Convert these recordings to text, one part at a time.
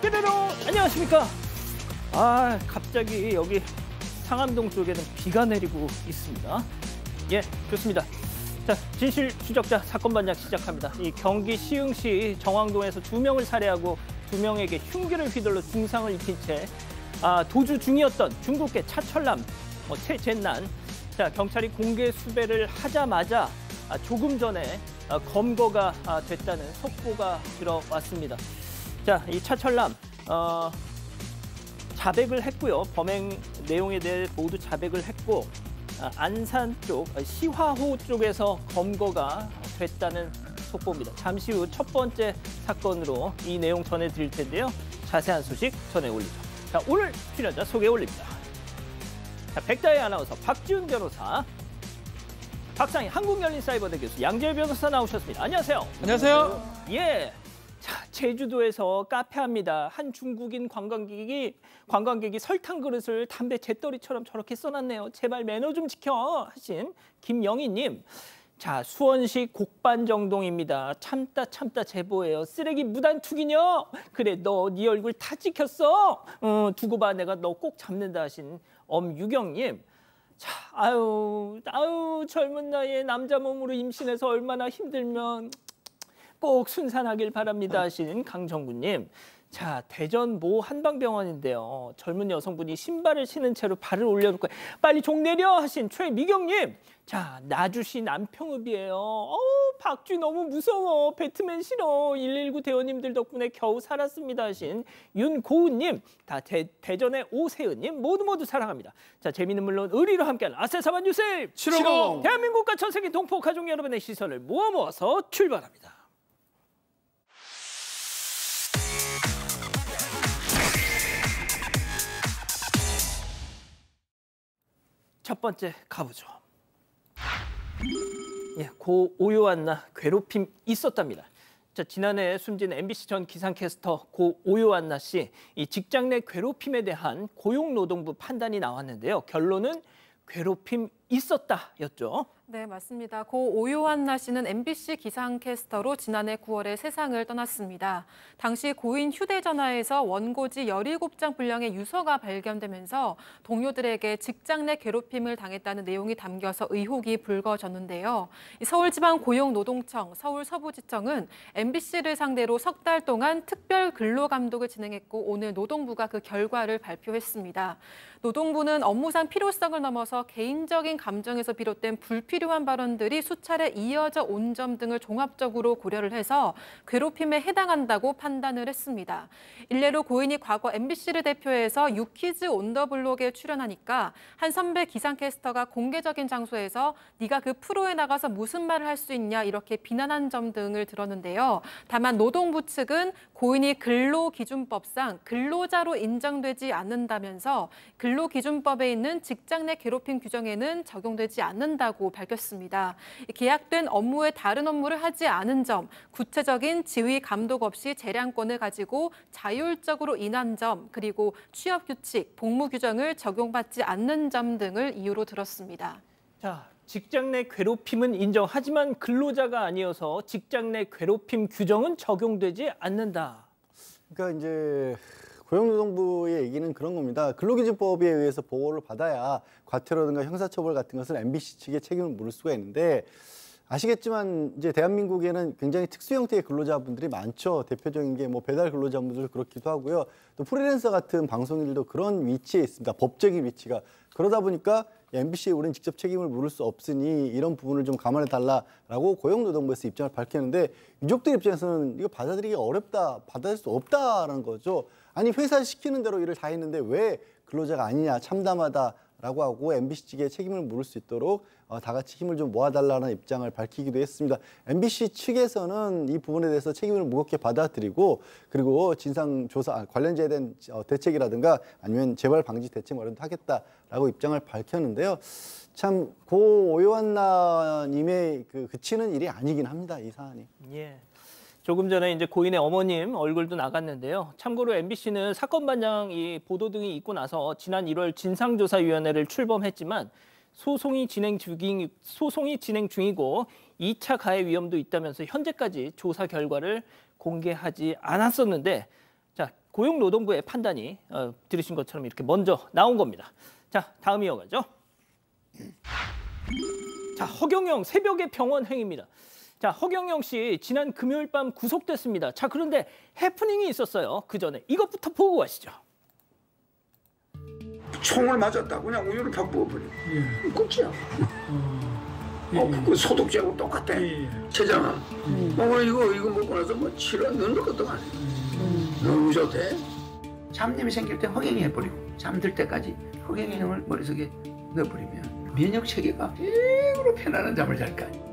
뾰로롱 안녕하십니까. 갑자기 여기 상암동 쪽에는 비가 내리고 있습니다. 예, 좋습니다. 자, 진실 추적자 사건 반장 시작합니다. 이 경기 시흥시 정왕동에서 2명을 살해하고 2명에게 흉기를 휘둘러 중상을 입힌 채 도주 중이었던 중국계 차철남 최젠난. 자, 경찰이 공개 수배를 하자마자 조금 전에 검거가 됐다는 속보가 들어왔습니다. 자, 이 차철남 자백을 했고요. 범행 내용에 대해 모두 자백을 했고 안산 쪽 시화호 쪽에서 검거가 됐다는 속보입니다. 잠시 후 첫 번째 사건으로 이 내용 전해드릴 텐데요. 자세한 소식 전해올리죠. 자, 오늘 출연자 소개 올립니다. 자, 백다의 아나운서 박지훈 변호사, 박상희 한국열린사이버대 교수, 양재열 변호사 나오셨습니다. 안녕하세요. 안녕하세요. 예. 자, 제주도에서 카페합니다. 한 중국인 관광객이 설탕 그릇을 담배 재떨이처럼 저렇게 써놨네요. 제발 매너 좀 지켜 하신 김영희님. 자, 수원시 곡반정동입니다. 참다 제보예요. 쓰레기 무단 투기녀. 그래, 너 네 얼굴 다 찍혔어. 두고 봐, 내가 너 꼭 잡는다 하신 엄유경님. 자, 아유 젊은 나이에 남자 몸으로 임신해서 얼마나 힘들면 꼭 순산하길 바랍니다 하신 강정구님. 자, 대전 모 한방병원인데요. 젊은 여성분이 신발을 신은 채로 발을 올려놓고 빨리 종 내려 하신 최미경님. 자, 나주시 남평읍이에요. 박쥐 너무 무서워. 배트맨 싫어. 119 대원님들 덕분에 겨우 살았습니다 하신 윤고은님. 다 대전의 오세은님 모두 사랑합니다. 자, 재미는 물론 의리로 함께하는 아세사반 뉴스 750. 대한민국과 전 세계 동포 가족 여러분의 시선을 모아서 출발합니다. 첫 번째 가보죠. 예, 고 오요한나 괴롭힘 있었답니다. 자, 지난해 숨진 MBC 전 기상캐스터 고 오요한나 씨, 이 직장 내 괴롭힘에 대한 고용노동부 판단이 나왔는데요. 결론은 괴롭힘 있었다였죠. 네, 맞습니다. 고 오요한나 씨는 MBC 기상캐스터로 지난해 9월에 세상을 떠났습니다. 당시 고인 휴대전화에서 원고지 17장 분량의 유서가 발견되면서 동료들에게 직장 내 괴롭힘을 당했다는 내용이 담겨서 의혹이 불거졌는데요. 서울지방고용노동청, 서울서부지청은 MBC를 상대로 석 달 동안 특별 근로감독을 진행했고 오늘 노동부가 그 결과를 발표했습니다. 노동부는 업무상 필요성을 넘어서 개인적인 감정에서 비롯된 불필요한 발언들이 수차례 이어져 온 점 등을 종합적으로 고려를 해서 괴롭힘에 해당한다고 판단을 했습니다. 일례로 고인이 과거 MBC를 대표해서 유퀴즈 온 더 블록에 출연하니까 한 선배 기상캐스터가 공개적인 장소에서 네가 그 프로에 나가서 무슨 말을 할 수 있냐 이렇게 비난한 점 등을 들었는데요. 다만 노동부 측은 고인이 근로기준법상 근로자로 인정되지 않는다면서 근로기준법에 있는 직장 내 괴롭힘 규정에는 적용되지 않는다고 밝혔습니다. 계약된 업무에 다른 업무를 하지 않은 점, 구체적인 지휘 감독 없이 재량권을 가지고 자율적으로 인한 점, 그리고 취업 규칙, 복무 규정을 적용받지 않는 점 등을 이유로 들었습니다. 자, 직장 내 괴롭힘은 인정하지만 근로자가 아니어서 직장 내 괴롭힘 규정은 적용되지 않는다. 그러니까 이제 고용노동부의 얘기는 그런 겁니다. 근로기준법에 의해서 보호를 받아야 과태료라든가 형사처벌 같은 것을 MBC 측에 책임을 물을 수가 있는데 아시겠지만 이제 대한민국에는 굉장히 특수 형태의 근로자분들이 많죠. 대표적인 게 뭐 배달 근로자분들 그렇기도 하고요. 또 프리랜서 같은 방송인들도 그런 위치에 있습니다. 법적인 위치가. 그러다 보니까 MBC에 우리는 직접 책임을 물을 수 없으니 이런 부분을 좀 감안해 달라라고 고용노동부에서 입장을 밝혔는데 유족들 입장에서는 이거 받아들이기 어렵다, 받아들일 수 없다라는 거죠. 아니 회사 시키는 대로 일을 다 했는데 왜 근로자가 아니냐, 참담하다라고 하고 MBC 측에 책임을 물을 수 있도록 다 같이 힘을 좀 모아달라는 입장을 밝히기도 했습니다. MBC 측에서는 이 부분에 대해서 책임을 무겁게 받아들이고 그리고 진상조사 관련자에 대한 대책이라든가 아니면 재발 방지 대책 마련도 하겠다라고 입장을 밝혔는데요. 참 고 오요한나님의 그치는 일이 아니긴 합니다. 이 사안이. 예. 조금 전에 이제 고인의 어머님 얼굴도 나갔는데요. 참고로 MBC는 사건 반장 보도 등이 있고 나서 지난 1월 진상조사위원회를 출범했지만 소송이 진행 중이고 2차 가해 위험도 있다면서 현재까지 조사 결과를 공개하지 않았었는데 자, 고용노동부의 판단이 들으신 것처럼 이렇게 먼저 나온 겁니다. 자, 다음 이어가죠. 자, 허경영 새벽에 병원 행입니다. 자, 허경영 씨 지난 금요일 밤 구속됐습니다. 자, 그런데 해프닝이 있었어요. 그 전에 이것부터 보고 가시죠. 총을 맞았다고 그냥 우유를 팍 부어버려. 끝이야. 그 소독제하고 똑같아. 체장아. 오늘 이거 먹고 나서 뭐 치료 넣는 것도 안 해. 너무 좋대. 잡념이 생길 때 허경이 해버리고 잠들 때까지 허경영을 머릿속에 넣어버리면 면역 체계가 일부러 편안한 잠을 잘 거 아니야.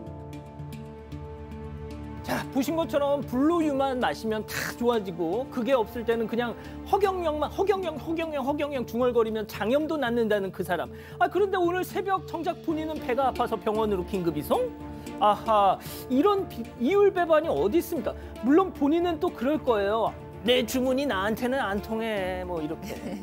자, 보신 것처럼 블루유만 마시면 다 좋아지고 그게 없을 때는 그냥 허경영 중얼거리면 장염도 낫는다는 그 사람. 그런데 오늘 새벽 정작 본인은 배가 아파서 병원으로 긴급 이송? 아하, 이런 이율배반이 어디 있습니까? 물론 본인은 또 그럴 거예요. 내 주문이 나한테는 안 통해, 뭐 이렇게.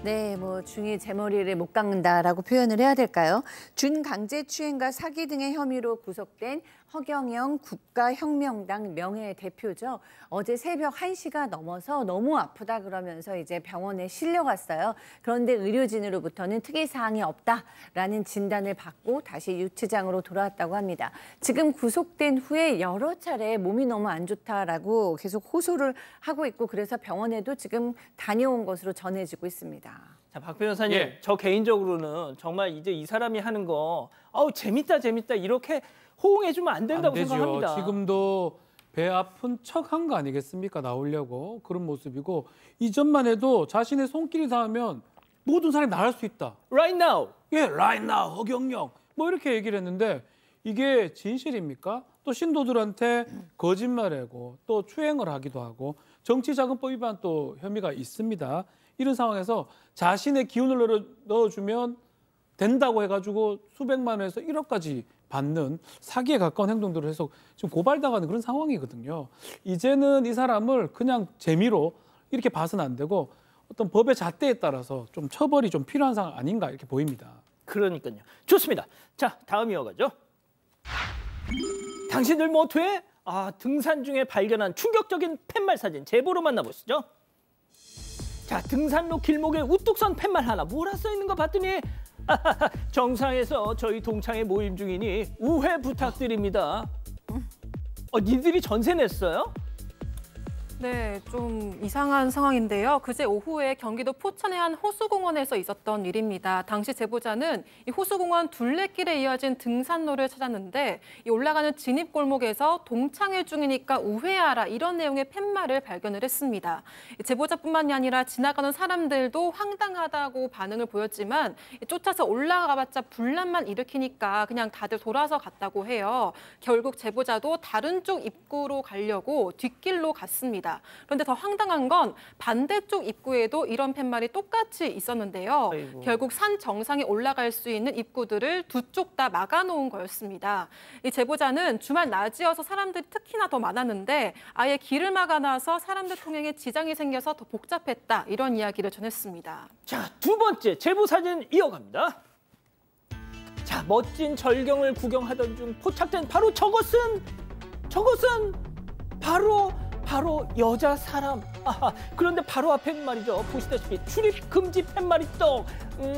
네, 뭐 중이 제 머리를 못 깎는다라고 표현을 해야 될까요? 준강제추행과 사기 등의 혐의로 구속된 허경영 국가혁명당 명예대표죠. 어제 새벽 1시가 넘어서 너무 아프다 그러면서 이제 병원에 실려갔어요. 그런데 의료진으로부터는 특이사항이 없다라는 진단을 받고 다시 유치장으로 돌아왔다고 합니다. 지금 구속된 후에 여러 차례 몸이 너무 안 좋다라고 계속 호소를 하고 있고 그래서 병원에도 지금 다녀온 것으로 전해지고 있습니다. 자, 박 변호사님, 저 개인적으로는 정말 이제 이 사람이 하는 거 재밌다 이렇게 호응해주면 안 된다고 생각합니다. 지금도 배 아픈 척한 거 아니겠습니까? 나오려고 그런 모습이고 이전만 해도 자신의 손길이 닿으면 모든 사람이 나갈 수 있다. Right now. right now, 허경영. 뭐 이렇게 얘기를 했는데 이게 진실입니까? 또 신도들한테 거짓말하고 또 추행을 하기도 하고 정치자금법 위반 또 혐의가 있습니다. 이런 상황에서 자신의 기운을 넣어주면 된다고 해가지고 수백만 원에서 1억까지 받는 사기에 가까운 행동들을 해서 지금 고발당하는 그런 상황이거든요. 이제는 이 사람을 그냥 재미로 이렇게 봐서는 안 되고 어떤 법의 잣대에 따라서 좀 처벌이 좀 필요한 상황 아닌가 이렇게 보입니다. 그러니까요. 좋습니다. 자, 다음 이어가죠. 당신들 뭐 돼? 등산 중에 발견한 충격적인 팻말 사진 제보로 만나보시죠. 자, 등산로 길목에 우뚝 선 팻말 하나 뭐라 써 있는 거 봤더니 정상에서 저희 동창회 모임 중이니 우회 부탁드립니다. 니들이 전세 냈어요? 네, 좀 이상한 상황인데요. 그제 오후에 경기도 포천의 한 호수공원에서 있었던 일입니다. 당시 제보자는 이 호수공원 둘레길에 이어진 등산로를 찾았는데 이 올라가는 진입골목에서 동창회 중이니까 우회하라 이런 내용의 팻말을 발견을 했습니다. 제보자뿐만이 아니라 지나가는 사람들도 황당하다고 반응을 보였지만 쫓아서 올라가봤자 분란만 일으키니까 그냥 다들 돌아서 갔다고 해요. 결국 제보자도 다른 쪽 입구로 가려고 뒷길로 갔습니다. 그런데 더 황당한 건 반대쪽 입구에도 이런 팻말이 똑같이 있었는데요. 아이고. 결국 산 정상에 올라갈 수 있는 입구들을 두 쪽 다 막아놓은 거였습니다. 이 제보자는 주말 낮이어서 사람들이 특히나 더 많았는데 아예 길을 막아놔서 사람들 통행에 지장이 생겨서 더 복잡했다 이런 이야기를 전했습니다. 자, 두 번째 제보 사진 이어갑니다. 자, 멋진 절경을 구경하던 중 포착된 바로 저것은 바로 여자 사람. 그런데 바로 앞에 말이죠. 보시다시피 출입 금지 팻말이 떡.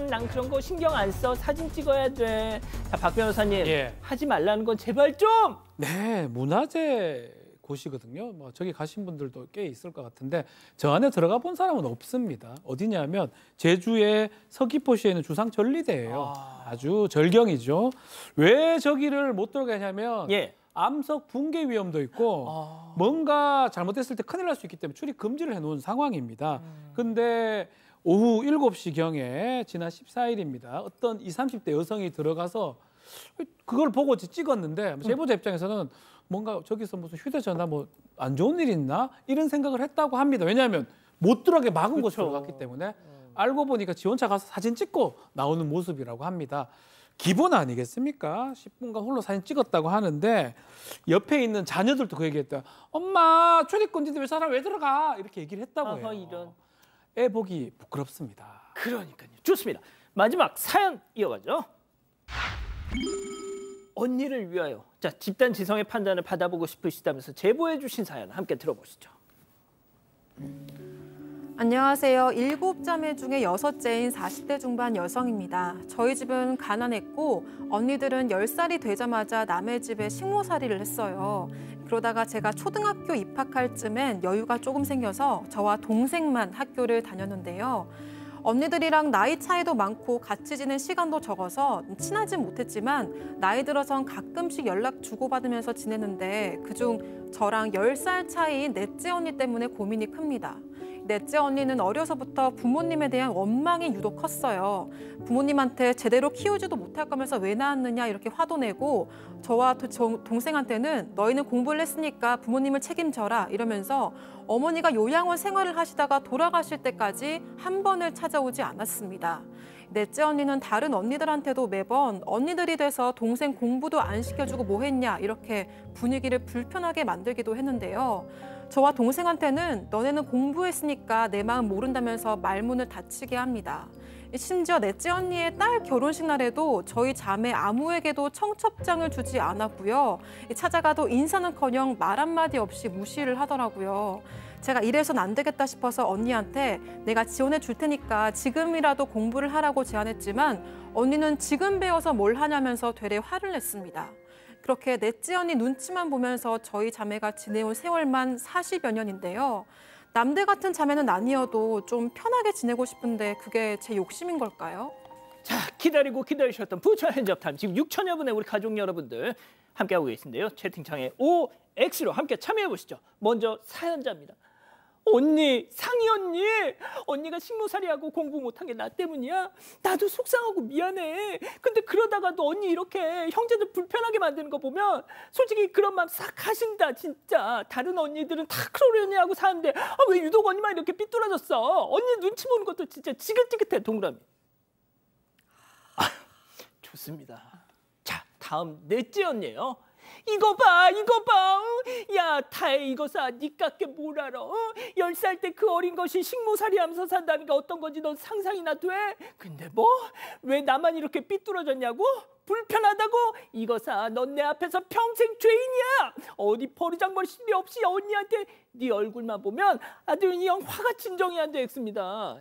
난 그런 거 신경 안 써. 사진 찍어야 돼. 자, 박 변호사님, 하지 말라는 건 제발 좀. 네, 문화재 곳이거든요. 뭐 저기 가신 분들도 꽤 있을 것 같은데 저 안에 들어가 본 사람은 없습니다. 어디냐면 제주의 서귀포시에 있는 주상전리대예요. 아주 절경이죠. 왜 저기를 못 들어가냐면 암석 붕괴 위험도 있고 뭔가 잘못됐을 때 큰일 날 수 있기 때문에 출입 금지를 해놓은 상황입니다. 근데 오후 7시경에 지난 14일입니다. 어떤 20, 30대 여성이 들어가서 그걸 보고 찍었는데 제보자 입장에서는 뭔가 저기서 무슨 휴대전화 뭐 안 좋은 일 있나? 이런 생각을 했다고 합니다. 왜냐하면 못 들어가게 막은 곳으로 갔기 때문에 알고 보니까 지원차 가서 사진 찍고 나오는 모습이라고 합니다. 기본 아니겠습니까? 10분간 홀로 사진 찍었다고 하는데 옆에 있는 자녀들도 그 얘기했다. 엄마 출입금지인데 왜 사람 왜 들어가? 이렇게 얘기를 했다고 해요. 이런. 애 보기 부끄럽습니다. 그러니까요. 좋습니다. 마지막 사연 이어가죠. 언니를 위하여. 자, 집단 지성의 판단을 받아보고 싶으시다면서 제보해 주신 사연 함께 들어보시죠. 안녕하세요. 7자매 중에 6째인 40대 중반 여성입니다. 저희 집은 가난했고 언니들은 10살이 되자마자 남의 집에 식모살이를 했어요. 그러다가 제가 초등학교 입학할 쯤엔 여유가 조금 생겨서 저와 동생만 학교를 다녔는데요. 언니들이랑 나이 차이도 많고 같이 지낸 시간도 적어서 친하진 못했지만 나이 들어선 가끔씩 연락 주고받으면서 지냈는데 그중 저랑 10살 차이인 넷째 언니 때문에 고민이 큽니다. 넷째 언니는 어려서부터 부모님에 대한 원망이 유독 컸어요. 부모님한테 제대로 키우지도 못할 거면서 왜 낳았느냐 이렇게 화도 내고 저와 동생한테는 너희는 공부를 했으니까 부모님을 책임져라 이러면서 어머니가 요양원 생활을 하시다가 돌아가실 때까지 한 번을 찾아오지 않았습니다. 넷째 언니는 다른 언니들한테도 매번 언니들이 돼서 동생 공부도 안 시켜주고 뭐 했냐 이렇게 분위기를 불편하게 만들기도 했는데요. 저와 동생한테는 너네는 공부했으니까 내 마음 모른다면서 말문을 닫히게 합니다. 심지어 넷째 언니의 딸 결혼식 날에도 저희 자매 아무에게도 청첩장을 주지 않았고요. 찾아가도 인사는커녕 말 한마디 없이 무시를 하더라고요. 제가 이래선 안 되겠다 싶어서 언니한테 내가 지원해 줄 테니까 지금이라도 공부를 하라고 제안했지만 언니는 지금 배워서 뭘 하냐면서 되레 화를 냈습니다. 그렇게 넷째 언니 눈치만 보면서 저희 자매가 지내온 세월만 40여 년인데요. 남들 같은 자매는 아니어도 좀 편하게 지내고 싶은데 그게 제 욕심인 걸까요? 자, 기다리고 기다리셨던 부처 핸즈업타임. 지금 6천여 분의 우리 가족 여러분들 함께하고 계신데요. 채팅창에 OX로 함께 참여해보시죠. 먼저 사연자입니다. 언니, 상희 언니. 언니가 식모살이하고 공부 못한 게 나 때문이야? 나도 속상하고 미안해. 근데 그러다가도 언니 이렇게 형제들 불편하게 만드는 거 보면 솔직히 그런 마음 싹 가신다, 진짜. 다른 언니들은 다 그러려니 하고 사는데 왜 유독 언니만 이렇게 삐뚤어졌어? 언니 눈치 보는 것도 진짜 지긋지긋해, 동그라미. 좋습니다. 자, 다음 넷째 언니예요. 이거 봐, 이거 봐. 야, 타에 이거 사. 니깎게 뭘 알아. 10살 때 그 어린 것이 식모살이 하면서 산다는 게 어떤 건지 넌 상상이나 돼? 근데 뭐? 왜 나만 이렇게 삐뚤어졌냐고? 불편하다고? 이거 사. 넌 내 앞에서 평생 죄인이야. 어디 버르장머리 없이 언니한테 네 얼굴만 보면 아주 영 화가 진정이 안 되겠습니다.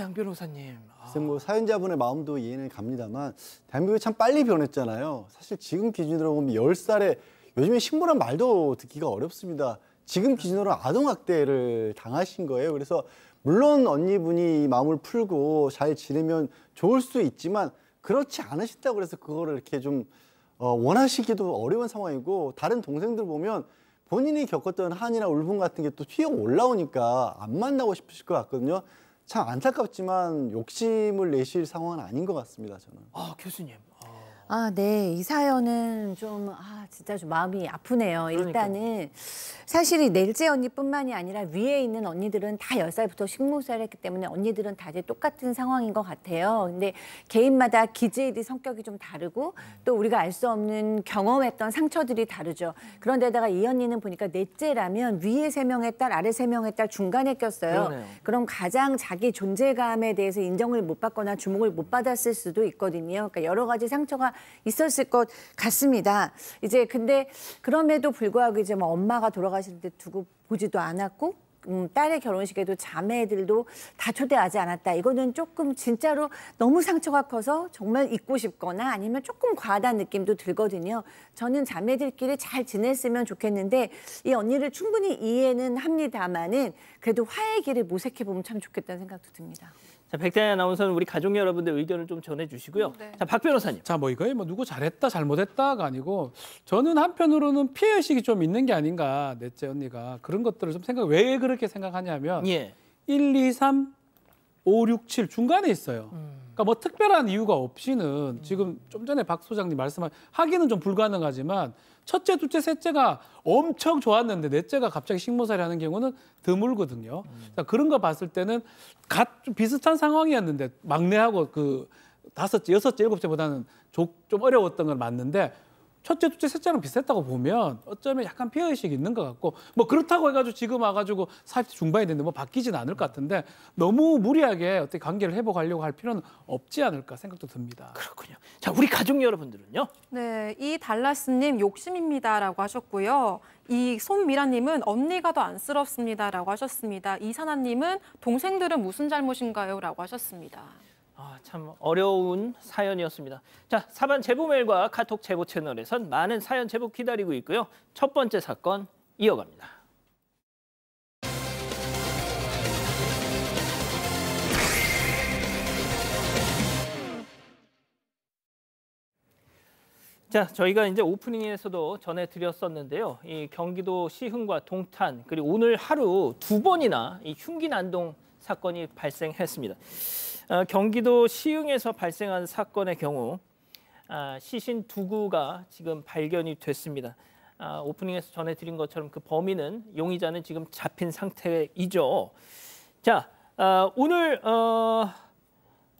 양 변호사님. 글쎄 뭐 사연자분의 마음도 이해는 갑니다만 대한민국이 참 빨리 변했잖아요. 사실 지금 기준으로 보면 10살에 요즘에 식모란 말도 듣기가 어렵습니다. 지금 기준으로 아동학대를 당하신 거예요. 그래서 물론 언니분이 이 마음을 풀고 잘 지내면 좋을 수 있지만 그렇지 않으신다고 그래서 그거를 이렇게 좀 원하시기도 어려운 상황이고 다른 동생들 보면 본인이 겪었던 한이나 울분 같은 게 또 튀어 올라오니까 안 만나고 싶으실 것 같거든요. 참 안타깝지만 욕심을 내실 상황은 아닌 것 같습니다, 저는. 교수님. 네. 이 사연은 좀, 진짜 좀 마음이 아프네요. 일단은 사실 이 넷째 언니뿐만이 아니라 위에 있는 언니들은 다 10살부터 식모살을 했기 때문에 언니들은 다들 똑같은 상황인 것 같아요. 근데 개인마다 기질이 성격이 좀 다르고 또 우리가 알 수 없는 경험했던 상처들이 다르죠. 그런데다가 이 언니는 보니까 넷째라면 위에 3명의 딸, 아래 3명의 딸 중간에 꼈어요. 그러네요. 그럼 가장 자기 존재감에 대해서 인정을 못 받거나 주목을 못 받았을 수도 있거든요. 그러니까 여러 가지 상처가 있었을 것 같습니다. 이제 근데 그럼에도 불구하고 이제 뭐 엄마가 돌아가실 때 두고 보지도 않았고 딸의 결혼식에도 자매들도 다 초대하지 않았다. 이거는 조금 진짜로 너무 상처가 커서 정말 잊고 싶거나 아니면 조금 과하다는 느낌도 들거든요. 저는 자매들끼리 잘 지냈으면 좋겠는데 이 언니를 충분히 이해는 합니다만은 그래도 화해의 길을 모색해보면 참 좋겠다는 생각도 듭니다. 자, 백다희 아나운서는 우리 가족 여러분들 의견을 좀 전해주시고요. 네. 자, 박 변호사님. 자, 뭐 이거에 뭐 누구 잘했다 잘못했다가 아니고 저는 한편으로는 피해의식이 좀 있는 게 아닌가, 넷째 언니가. 그런 것들을 좀 왜 그렇게 생각하냐면 1, 2, 3, 5, 6, 7 중간에 있어요. 그러니까 뭐 특별한 이유가 없이는 지금 좀 전에 박 소장님 하기는 좀 불가능하지만 첫째, 둘째, 셋째가 엄청 좋았는데 넷째가 갑자기 식모살이 하는 경우는 드물거든요. 그런 거 봤을 때는 좀 비슷한 상황이었는데 막내하고 그 5째, 6째, 7째보다는 좀 어려웠던 건 맞는데 첫째, 둘째, 셋째랑 비슷했다고 보면 어쩌면 약간 피해의식이 있는 것 같고 뭐 그렇다고 해가지고 지금 와가지고 40대 중반이 됐는데 뭐 바뀌지는 않을 것 같은데 너무 무리하게 어떻게 관계를 회복하려고 할 필요는 없지 않을까 생각도 듭니다. 그렇군요. 자, 우리 가족 여러분들은요? 네, 이 달라스님 욕심입니다라고 하셨고요. 이 손미라님은 언니가 더 안쓰럽습니다라고 하셨습니다. 이사나님은 동생들은 무슨 잘못인가요?라고 하셨습니다. 참 어려운 사연이었습니다. 자, 사반 제보 메일과 카톡 제보 채널에선 많은 사연 제보 기다리고 있고요. 첫 번째 사건 이어갑니다. 자, 저희가 이제 오프닝에서도 전해드렸었는데요. 이 경기도 시흥과 동탄 그리고 오늘 하루 2번이나 이 흉기 난동 사건이 발생했습니다. 경기도 시흥에서 발생한 사건의 경우 시신 2구가 지금 발견이 됐습니다. 오프닝에서 전해드린 것처럼 그 범인은 용의자는 지금 잡힌 상태이죠. 자, 오늘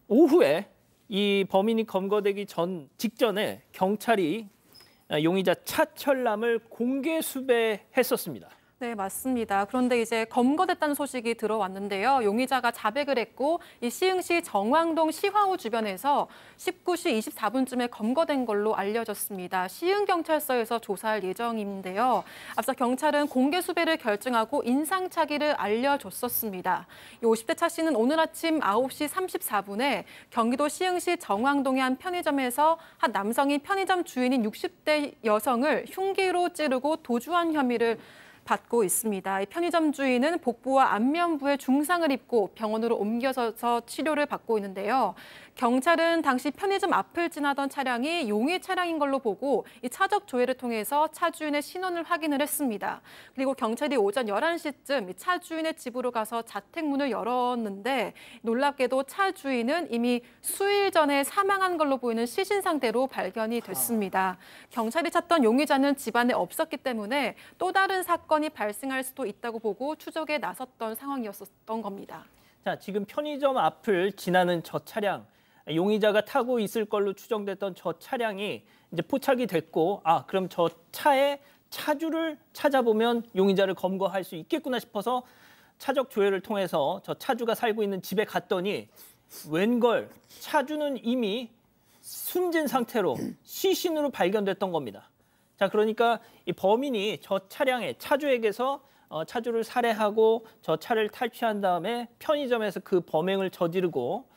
오후에 이 범인이 검거되기 직전에 경찰이 용의자 차철남을 공개 수배했었습니다. 네, 맞습니다. 그런데 이제 검거됐다는 소식이 들어왔는데요. 용의자가 자백을 했고 이 시흥시 정왕동 시화호 주변에서 19시 24분쯤에 검거된 걸로 알려졌습니다. 시흥경찰서에서 조사할 예정인데요. 앞서 경찰은 공개 수배를 결정하고 인상착의를 알려줬었습니다. 이 50대 차 씨는 오늘 아침 9시 34분에 경기도 시흥시 정왕동의 한 편의점에서 한 남성이 편의점 주인인 60대 여성을 흉기로 찌르고 도주한 혐의를 받고 있습니다. 이 편의점 주인은 복부와 안면부에 중상을 입고 병원으로 옮겨져서 치료를 받고 있는데요. 경찰은 당시 편의점 앞을 지나던 차량이 용의 차량인 걸로 보고 이 차적 조회를 통해서 차 주인의 신원을 확인을 했습니다. 그리고 경찰이 오전 11시쯤 차 주인의 집으로 가서 자택문을 열었는데 놀랍게도 차 주인은 이미 수일 전에 사망한 걸로 보이는 시신 상태로 발견이 됐습니다. 경찰이 찾던 용의자는 집안에 없었기 때문에 또 다른 사건이 발생할 수도 있다고 보고 추적에 나섰던 상황이었던 겁니다. 자, 지금 편의점 앞을 지나는 저 차량, 용의자가 타고 있을 걸로 추정됐던 저 차량이 이제 포착이 됐고, 그럼 저 차의 차주를 찾아보면 용의자를 검거할 수 있겠구나 싶어서 차적 조회를 통해서 저 차주가 살고 있는 집에 갔더니 웬걸 차주는 이미 숨진 상태로 시신으로 발견됐던 겁니다. 자, 그러니까 이 범인이 저 차량의 차주에게서 차주를 살해하고 저 차를 탈취한 다음에 편의점에서 그 범행을 저지르고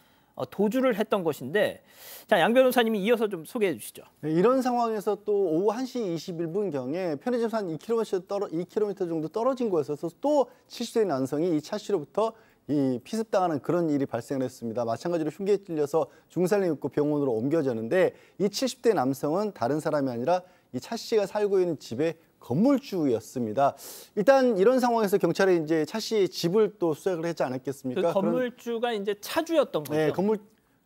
도주를 했던 것인데, 자, 양 변호사님이 이어서 좀 소개해 주시죠. 네, 이런 상황에서 또 오후 1시 21분경에 편의점에서 한 2km 정도 떨어진 곳에서 또 70대 남성이 이 차 씨로부터 이 피습당하는 그런 일이 발생했습니다. 마찬가지로 흉기에 찔려서 중상을 입고 병원으로 옮겨졌는데 이 70대 남성은 다른 사람이 아니라 이 차 씨가 살고 있는 집의 건물주였습니다. 일단 이런 상황에서 경찰이 이제 차 씨의 집을 또 수색을 했지 않았겠습니까? 그 건물주가 이제 차주였던 거죠. 네,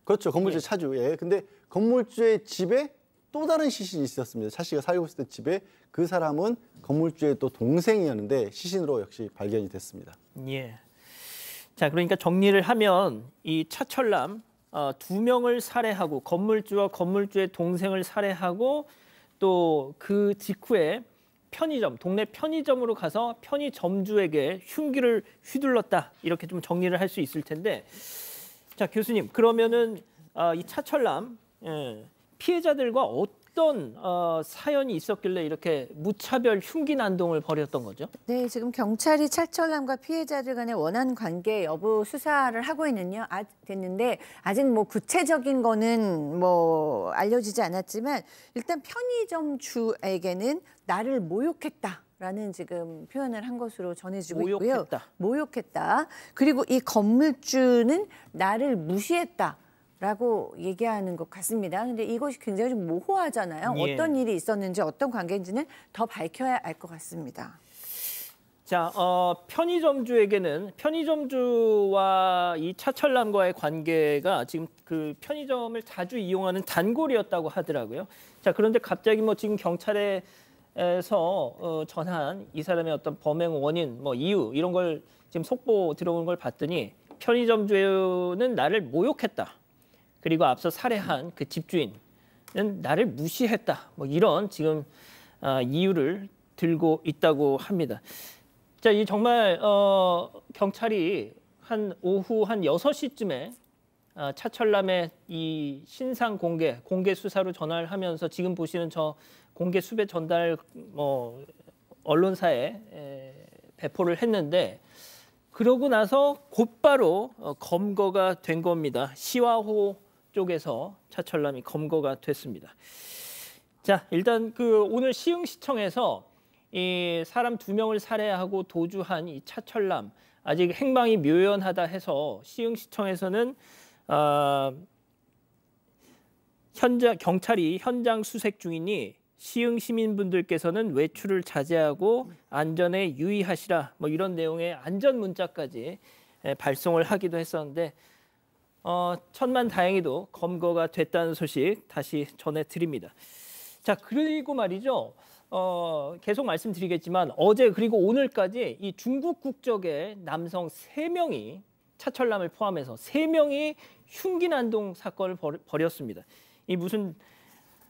그렇죠. 건물주 예. 차주. 예. 근데 건물주의 집에 또 다른 시신이 있었습니다. 차 씨가 살고 있었던 집에 그 사람은 건물주의 또 동생이었는데 시신으로 역시 발견이 됐습니다. 예. 자, 그러니까 정리를 하면 이 차철남 2명을 살해하고 건물주와 건물주의 동생을 살해하고 또 그 직후에 편의점, 동네 편의점으로 가서 편의점주에게 흉기를 휘둘렀다. 이렇게 좀 정리를 할 수 있을 텐데, 자, 교수님, 그러면은 이 차철남 피해자들과 어떤 사연이 있었길래 이렇게 무차별 흉기 난동을 벌였던 거죠? 네, 지금 경찰이 차철남과 피해자들 간의 원한 관계 여부 수사를 하고 됐는데 아직 뭐 구체적인 거는 뭐 알려지지 않았지만 일단 편의점 주에게는 나를 모욕했다라는 지금 표현을 한 것으로 전해지고 있고요. 모욕했다. 그리고 이 건물주는 나를 무시했다. 라고 얘기하는 것 같습니다. 근데 이것이 굉장히 좀 모호하잖아요. 예. 어떤 일이 있었는지 어떤 관계인지는 더 밝혀야 알 것 같습니다. 자, 편의점주에게는 편의점주와 이 차철남과의 관계가 지금 그 편의점을 자주 이용하는 단골이었다고 하더라고요. 자, 그런데 갑자기 뭐 지금 경찰에서 전한 이 사람의 어떤 범행 원인, 뭐 이유 이런 걸 지금 속보 들어오는 걸 봤더니 편의점주는 나를 모욕했다. 그리고 앞서 살해한 그 집주인, 나를 무시했다. 뭐 이런 지금 이유를 들고 있다고 합니다. 자, 이 정말 경찰이 오후 한 6시쯤에 차철남의 이 신상 공개 수사로 전화를 하면서 지금 보시는 저 공개 수배 전달 언론사에 배포를 했는데 그러고 나서 곧바로 검거가 된 겁니다. 시화호 쪽에서 차철남이 검거가 됐습니다. 자, 일단 오늘 시흥시청에서 이 사람 2명을 살해하고 도주한 이 차철남 아직 행방이 묘연하다 해서 시흥시청에서는 경찰이 현장 수색 중이니 시흥 시민분들께서는 외출을 자제하고 안전에 유의하시라 뭐 이런 내용의 안전 문자까지 발송을 하기도 했었는데 천만다행히도 검거가 됐다는 소식 다시 전해드립니다. 자, 그리고 말이죠. 계속 말씀드리겠지만 어제 그리고 오늘까지 이 중국 국적의 남성 3명이 차철남을 포함해서 3명이 흉기난동 사건을 벌였습니다. 이 무슨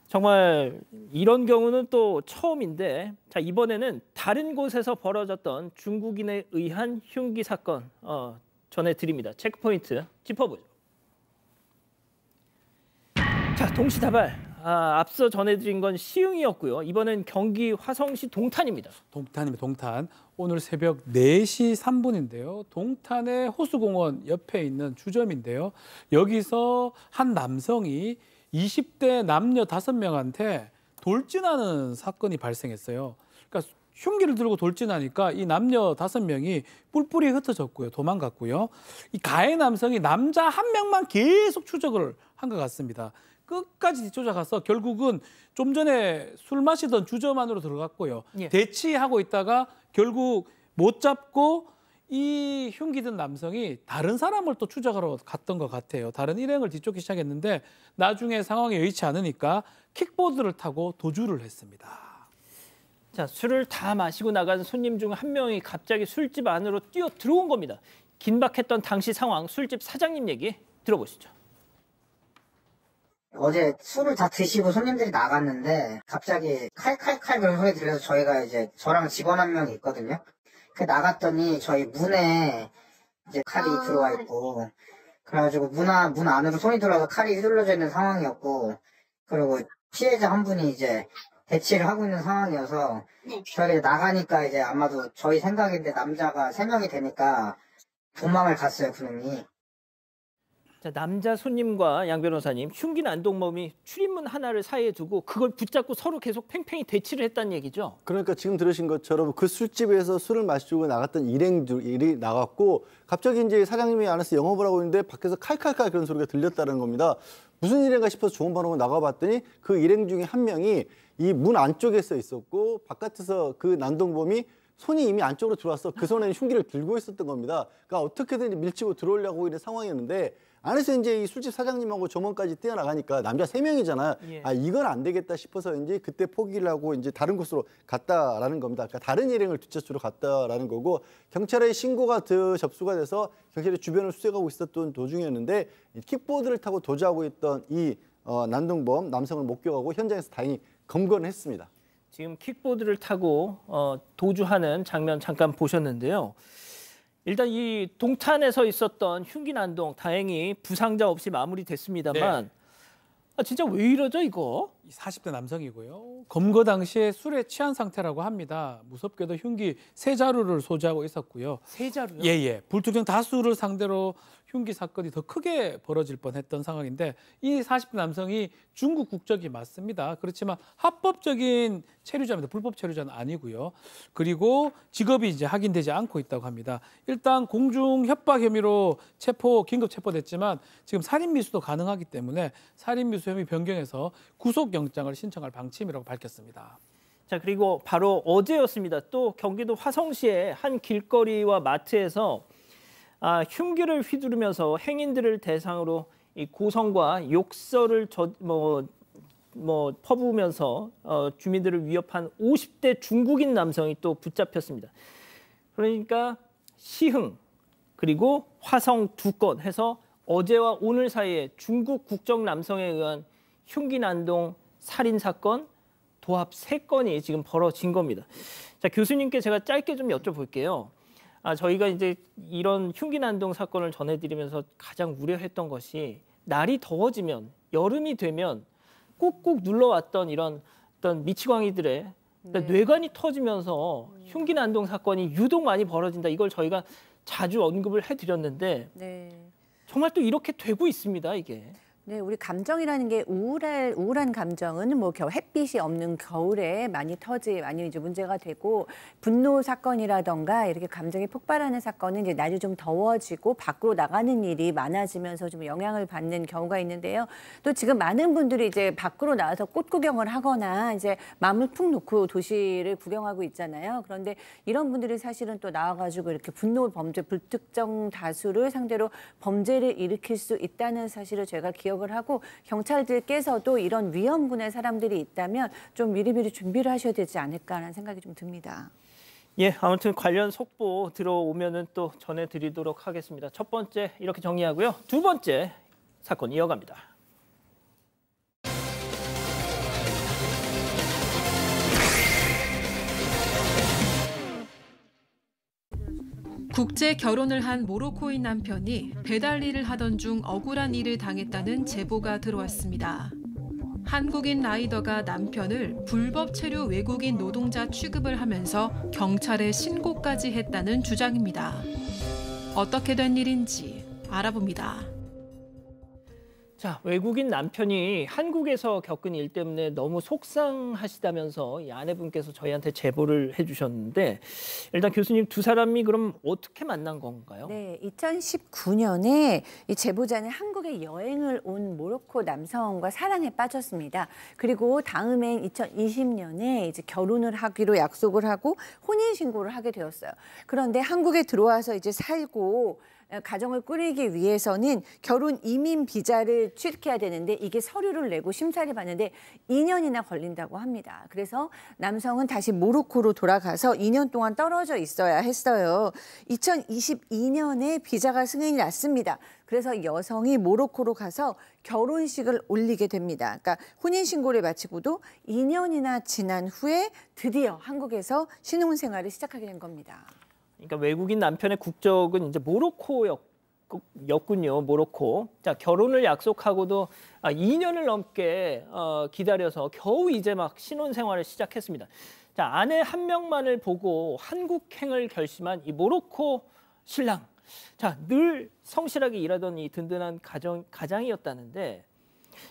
정말 이런 경우는 또 처음인데 자, 이번에는 다른 곳에서 벌어졌던 중국인에 의한 흉기 사건 전해드립니다. 체크포인트 짚어보죠. 자, 동시다발. 앞서 전해드린 건 시흥이었고요. 이번엔 경기 화성시 동탄입니다. 동탄입니다. 동탄. 오늘 새벽 4시 3분인데요. 동탄의 호수공원 옆에 있는 주점인데요. 여기서 한 남성이 20대 남녀 5명한테 돌진하는 사건이 발생했어요. 그러니까 흉기를 들고 돌진하니까 이 남녀 5명이 뿔뿔이 흩어졌고요. 도망갔고요. 이 가해 남성이 남자 1명만 계속 추적을 한 것 같습니다. 끝까지 뒤쫓아가서 결국은 좀 전에 술 마시던 주점 안으로 들어갔고요. 예. 대치하고 있다가 결국 못 잡고 이 흉기 든 남성이 다른 사람을 또 추적하러 갔던 것 같아요. 다른 일행을 뒤쫓기 시작했는데 나중에 상황이 여의치 않으니까 킥보드를 타고 도주를 했습니다. 자, 술을 다 마시고 나간 손님 중 1명이 갑자기 술집 안으로 뛰어 들어온 겁니다. 긴박했던 당시 상황, 술집 사장님 얘기 들어보시죠. 어제 술을 다 드시고 손님들이 나갔는데 갑자기 칼칼칼 그런 소리 들려서 저희가 이제 저랑 직원 1명이 있거든요. 그 나갔더니 저희 문에 이제 칼이 들어와 있고 그래가지고 문 안으로 손이 들어와서 칼이 휘둘러져 있는 상황이었고 그리고 피해자 한 분이 이제 대치를 하고 있는 상황이어서 저희가 나가니까 이제 아마도 저희 생각인데 남자가 3명이 되니까 도망을 갔어요, 그놈이. 자, 남자 손님과 양 변호사님, 흉기 난동범이 출입문 하나를 사이에 두고 그걸 붙잡고 서로 계속 팽팽히 대치를 했다는 얘기죠. 그러니까 지금 들으신 것처럼 그 술집에서 술을 마시고 나갔던 일행들이 나갔고 갑자기 이제 사장님이 안에서 영업을 하고 있는데 밖에서 칼칼칼 그런 소리가 들렸다는 겁니다. 무슨 일인가 싶어서 좋은 방으로 나가봤더니 그 일행 중에 1명이 이 문 안쪽에 서 있었고 바깥에서 그 난동범이 손이 이미 안쪽으로 들어와서 그 손에는 흉기를 들고 있었던 겁니다. 그러니까 어떻게든 밀치고 들어오려고 있는 상황이었는데 안에서 이제 이 술집 사장님하고 점원까지 뛰어나가니까 남자 3명이잖아요. 예. 이건 안 되겠다 싶어서 이제 그때 포기를 하고 이제 다른 곳으로 갔다라는 겁니다. 그러니까 다른 일행을 뒤쫓으러 갔다라는 거고 경찰에 신고가 접수가 돼서 경찰이 주변을 수색하고 있었던 도중이었는데 킥보드를 타고 도주하고 있던 이 난동범 남성을 목격하고 현장에서 다행히 검거는 했습니다. 지금 킥보드를 타고 도주하는 장면 잠깐 보셨는데요. 일단 이 동탄에서 있었던 흉기 난동 다행히 부상자 없이 마무리됐습니다만 네. 진짜 왜 이러죠 이거? 40대 남성이고요. 검거 당시에 술에 취한 상태라고 합니다. 무섭게도 흉기 3자루를 소지하고 있었고요. 3자루요? 예. 불특정 다수를 상대로 흉기 사건이 더 크게 벌어질 뻔했던 상황인데 이 40대 남성이 중국 국적이 맞습니다. 그렇지만 합법적인 체류자입니다. 불법 체류자는 아니고요. 그리고 직업이 이제 확인되지 않고 있다고 합니다. 일단 공중 협박 혐의로 긴급 체포됐지만 지금 살인 미수도 가능하기 때문에 살인 미수 혐의 변경해서 구속영장을 신청할 방침이라고 밝혔습니다. 자, 그리고 바로 어제였습니다. 또 경기도 화성시의 한 길거리와 마트에서 흉기를 휘두르면서 행인들을 대상으로 이 고성과 욕설을 퍼부으면서 주민들을 위협한 50대 중국인 남성이 또 붙잡혔습니다. 그러니까 시흥 그리고 화성 2건 해서 어제와 오늘 사이에 중국 국적 남성에 의한 흉기 난동 살인 사건 도합 3건이 지금 벌어진 겁니다. 자, 교수님께 제가 짧게 좀 여쭤볼게요. 저희가 이제 이런 흉기 난동 사건을 전해드리면서 가장 우려했던 것이 날이 더워지면 여름이 되면 꾹꾹 눌러왔던 이런 어떤 미치광이들의 뇌관이 터지면서 흉기 난동 사건이 유독 많이 벌어진다. 이걸 저희가 자주 언급을 해드렸는데 정말 또 이렇게 되고 있습니다, 이게. 네, 우리 감정이라는 게 우울한 감정은 뭐 햇빛이 없는 겨울에 많이 이제 문제가 되고, 분노 사건이라던가 이렇게 감정이 폭발하는 사건은 이제 날이 좀 더워지고 밖으로 나가는 일이 많아지면서 좀 영향을 받는 경우가 있는데요. 또 지금 많은 분들이 이제 밖으로 나와서 꽃 구경을 하거나 이제 마음을 푹 놓고 도시를 구경하고 있잖아요. 그런데 이런 분들이 사실은 또 나와가지고 이렇게 분노 범죄, 불특정 다수를 상대로 범죄를 일으킬 수 있다는 사실을 저희가 기억을 하고, 경찰들께서도 이런 위험군의 사람들이 있다면 좀 미리미리 준비를 하셔야 되지 않을까라는 생각이 좀 듭니다. 예, 아무튼 관련 속보 들어오면은 또 전해드리도록 하겠습니다. 첫 번째 이렇게 정리하고요. 두 번째 사건 이어갑니다. 국제 결혼을 한 모로코인 남편이 배달 일을 하던 중 억울한 일을 당했다는 제보가 들어왔습니다. 한국인 라이더가 남편을 불법 체류 외국인 노동자 취급을 하면서 경찰에 신고까지 했다는 주장입니다. 어떻게 된 일인지 알아봅니다. 자, 외국인 남편이 한국에서 겪은 일 때문에 너무 속상하시다면서 이 아내분께서 저희한테 제보를 해주셨는데, 일단 교수님, 두 사람이 그럼 어떻게 만난 건가요? 네, 2019년에 이 제보자는 한국에 여행을 온 모로코 남성과 사랑에 빠졌습니다. 그리고 다음엔 2020년에 이제 결혼을 하기로 약속을 하고 혼인 신고를 하게 되었어요. 그런데 한국에 들어와서 이제 살고 가정을 꾸리기 위해서는 결혼 이민 비자를 취득해야 되는데, 이게 서류를 내고 심사를 받는데 2년이나 걸린다고 합니다. 그래서 남성은 다시 모로코로 돌아가서 2년 동안 떨어져 있어야 했어요. 2022년에 비자가 승인이 났습니다. 그래서 여성이 모로코로 가서 결혼식을 올리게 됩니다. 그러니까 혼인신고를 마치고도 2년이나 지난 후에 드디어 한국에서 신혼생활을 시작하게 된 겁니다. 그러니까 외국인 남편의 국적은 이제 모로코였군요. 모로코. 자, 결혼을 약속하고도 2년을 넘게 기다려서 겨우 이제 막 신혼생활을 시작했습니다. 자, 아내 한 명만을 보고 한국행을 결심한 이 모로코 신랑. 자, 늘 성실하게 일하던 이 든든한 가장이었다는데,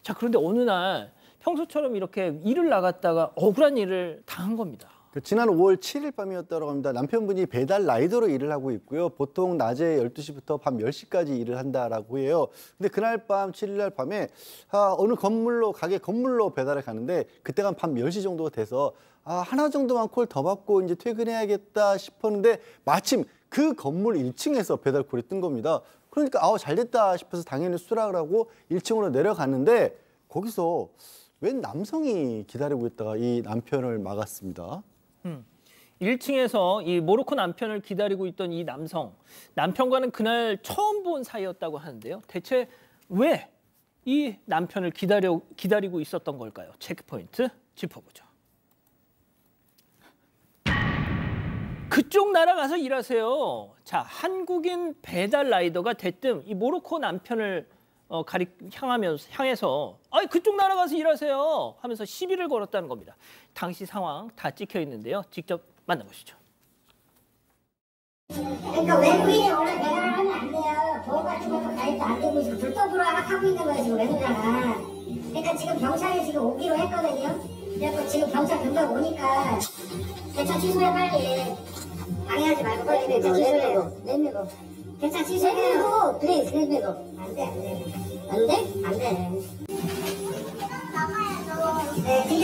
자, 그런데 어느 날 평소처럼 이렇게 일을 나갔다가 억울한 일을 당한 겁니다. 지난 5월 7일 밤이었다고 합니다. 남편분이 배달 라이더로 일을 하고 있고요. 보통 낮에 12시부터 밤 10시까지 일을 한다라고 해요. 근데 그날 밤 7일 날 밤에 어느 가게 건물로 배달을 가는데, 그때가 밤 10시 정도가 돼서 하나 정도만 콜 더 받고 이제 퇴근해야겠다 싶었는데, 마침 그 건물 1층에서 배달콜이 뜬 겁니다. 그러니까 잘 됐다 싶어서 당연히 수락을 하고 1층으로 내려갔는데, 거기서 웬 남성이 기다리고 있다가 이 남편을 막았습니다. 1층에서 이 모로코 남편을 기다리고 있던 이 남편과는 그날 처음 본 사이였다고 하는데요. 대체 왜 이 남편을 기다리고 있었던 걸까요? 체크포인트 짚어보죠. 그쪽 나라 가서 일하세요. 자, 한국인 배달 라이더가 대뜸 이 모로코 남편을 향해서 그쪽 나라 가서 일하세요 하면서 시비를 걸었다는 겁니다. 당시 상황 다 찍혀 있는데요. 직접 만나보시죠. 그러니까 외국인이 원래 배달을 하면 안 돼요. 보호 같은 것도 가입도 안 되고 있고 불법으로 하고 있는 거예요, 지금 외국인가. 그러니까 지금 경찰이 지금 오기로 했거든요. 그래서 지금 경찰 금방 오니까 대차 취소해 빨리. 방해하지 말고 빨리 대차 취소해요. 대차 취소해요. 플리즈 렛미고. 안 돼. 안 돼? 안 돼. 네, 근데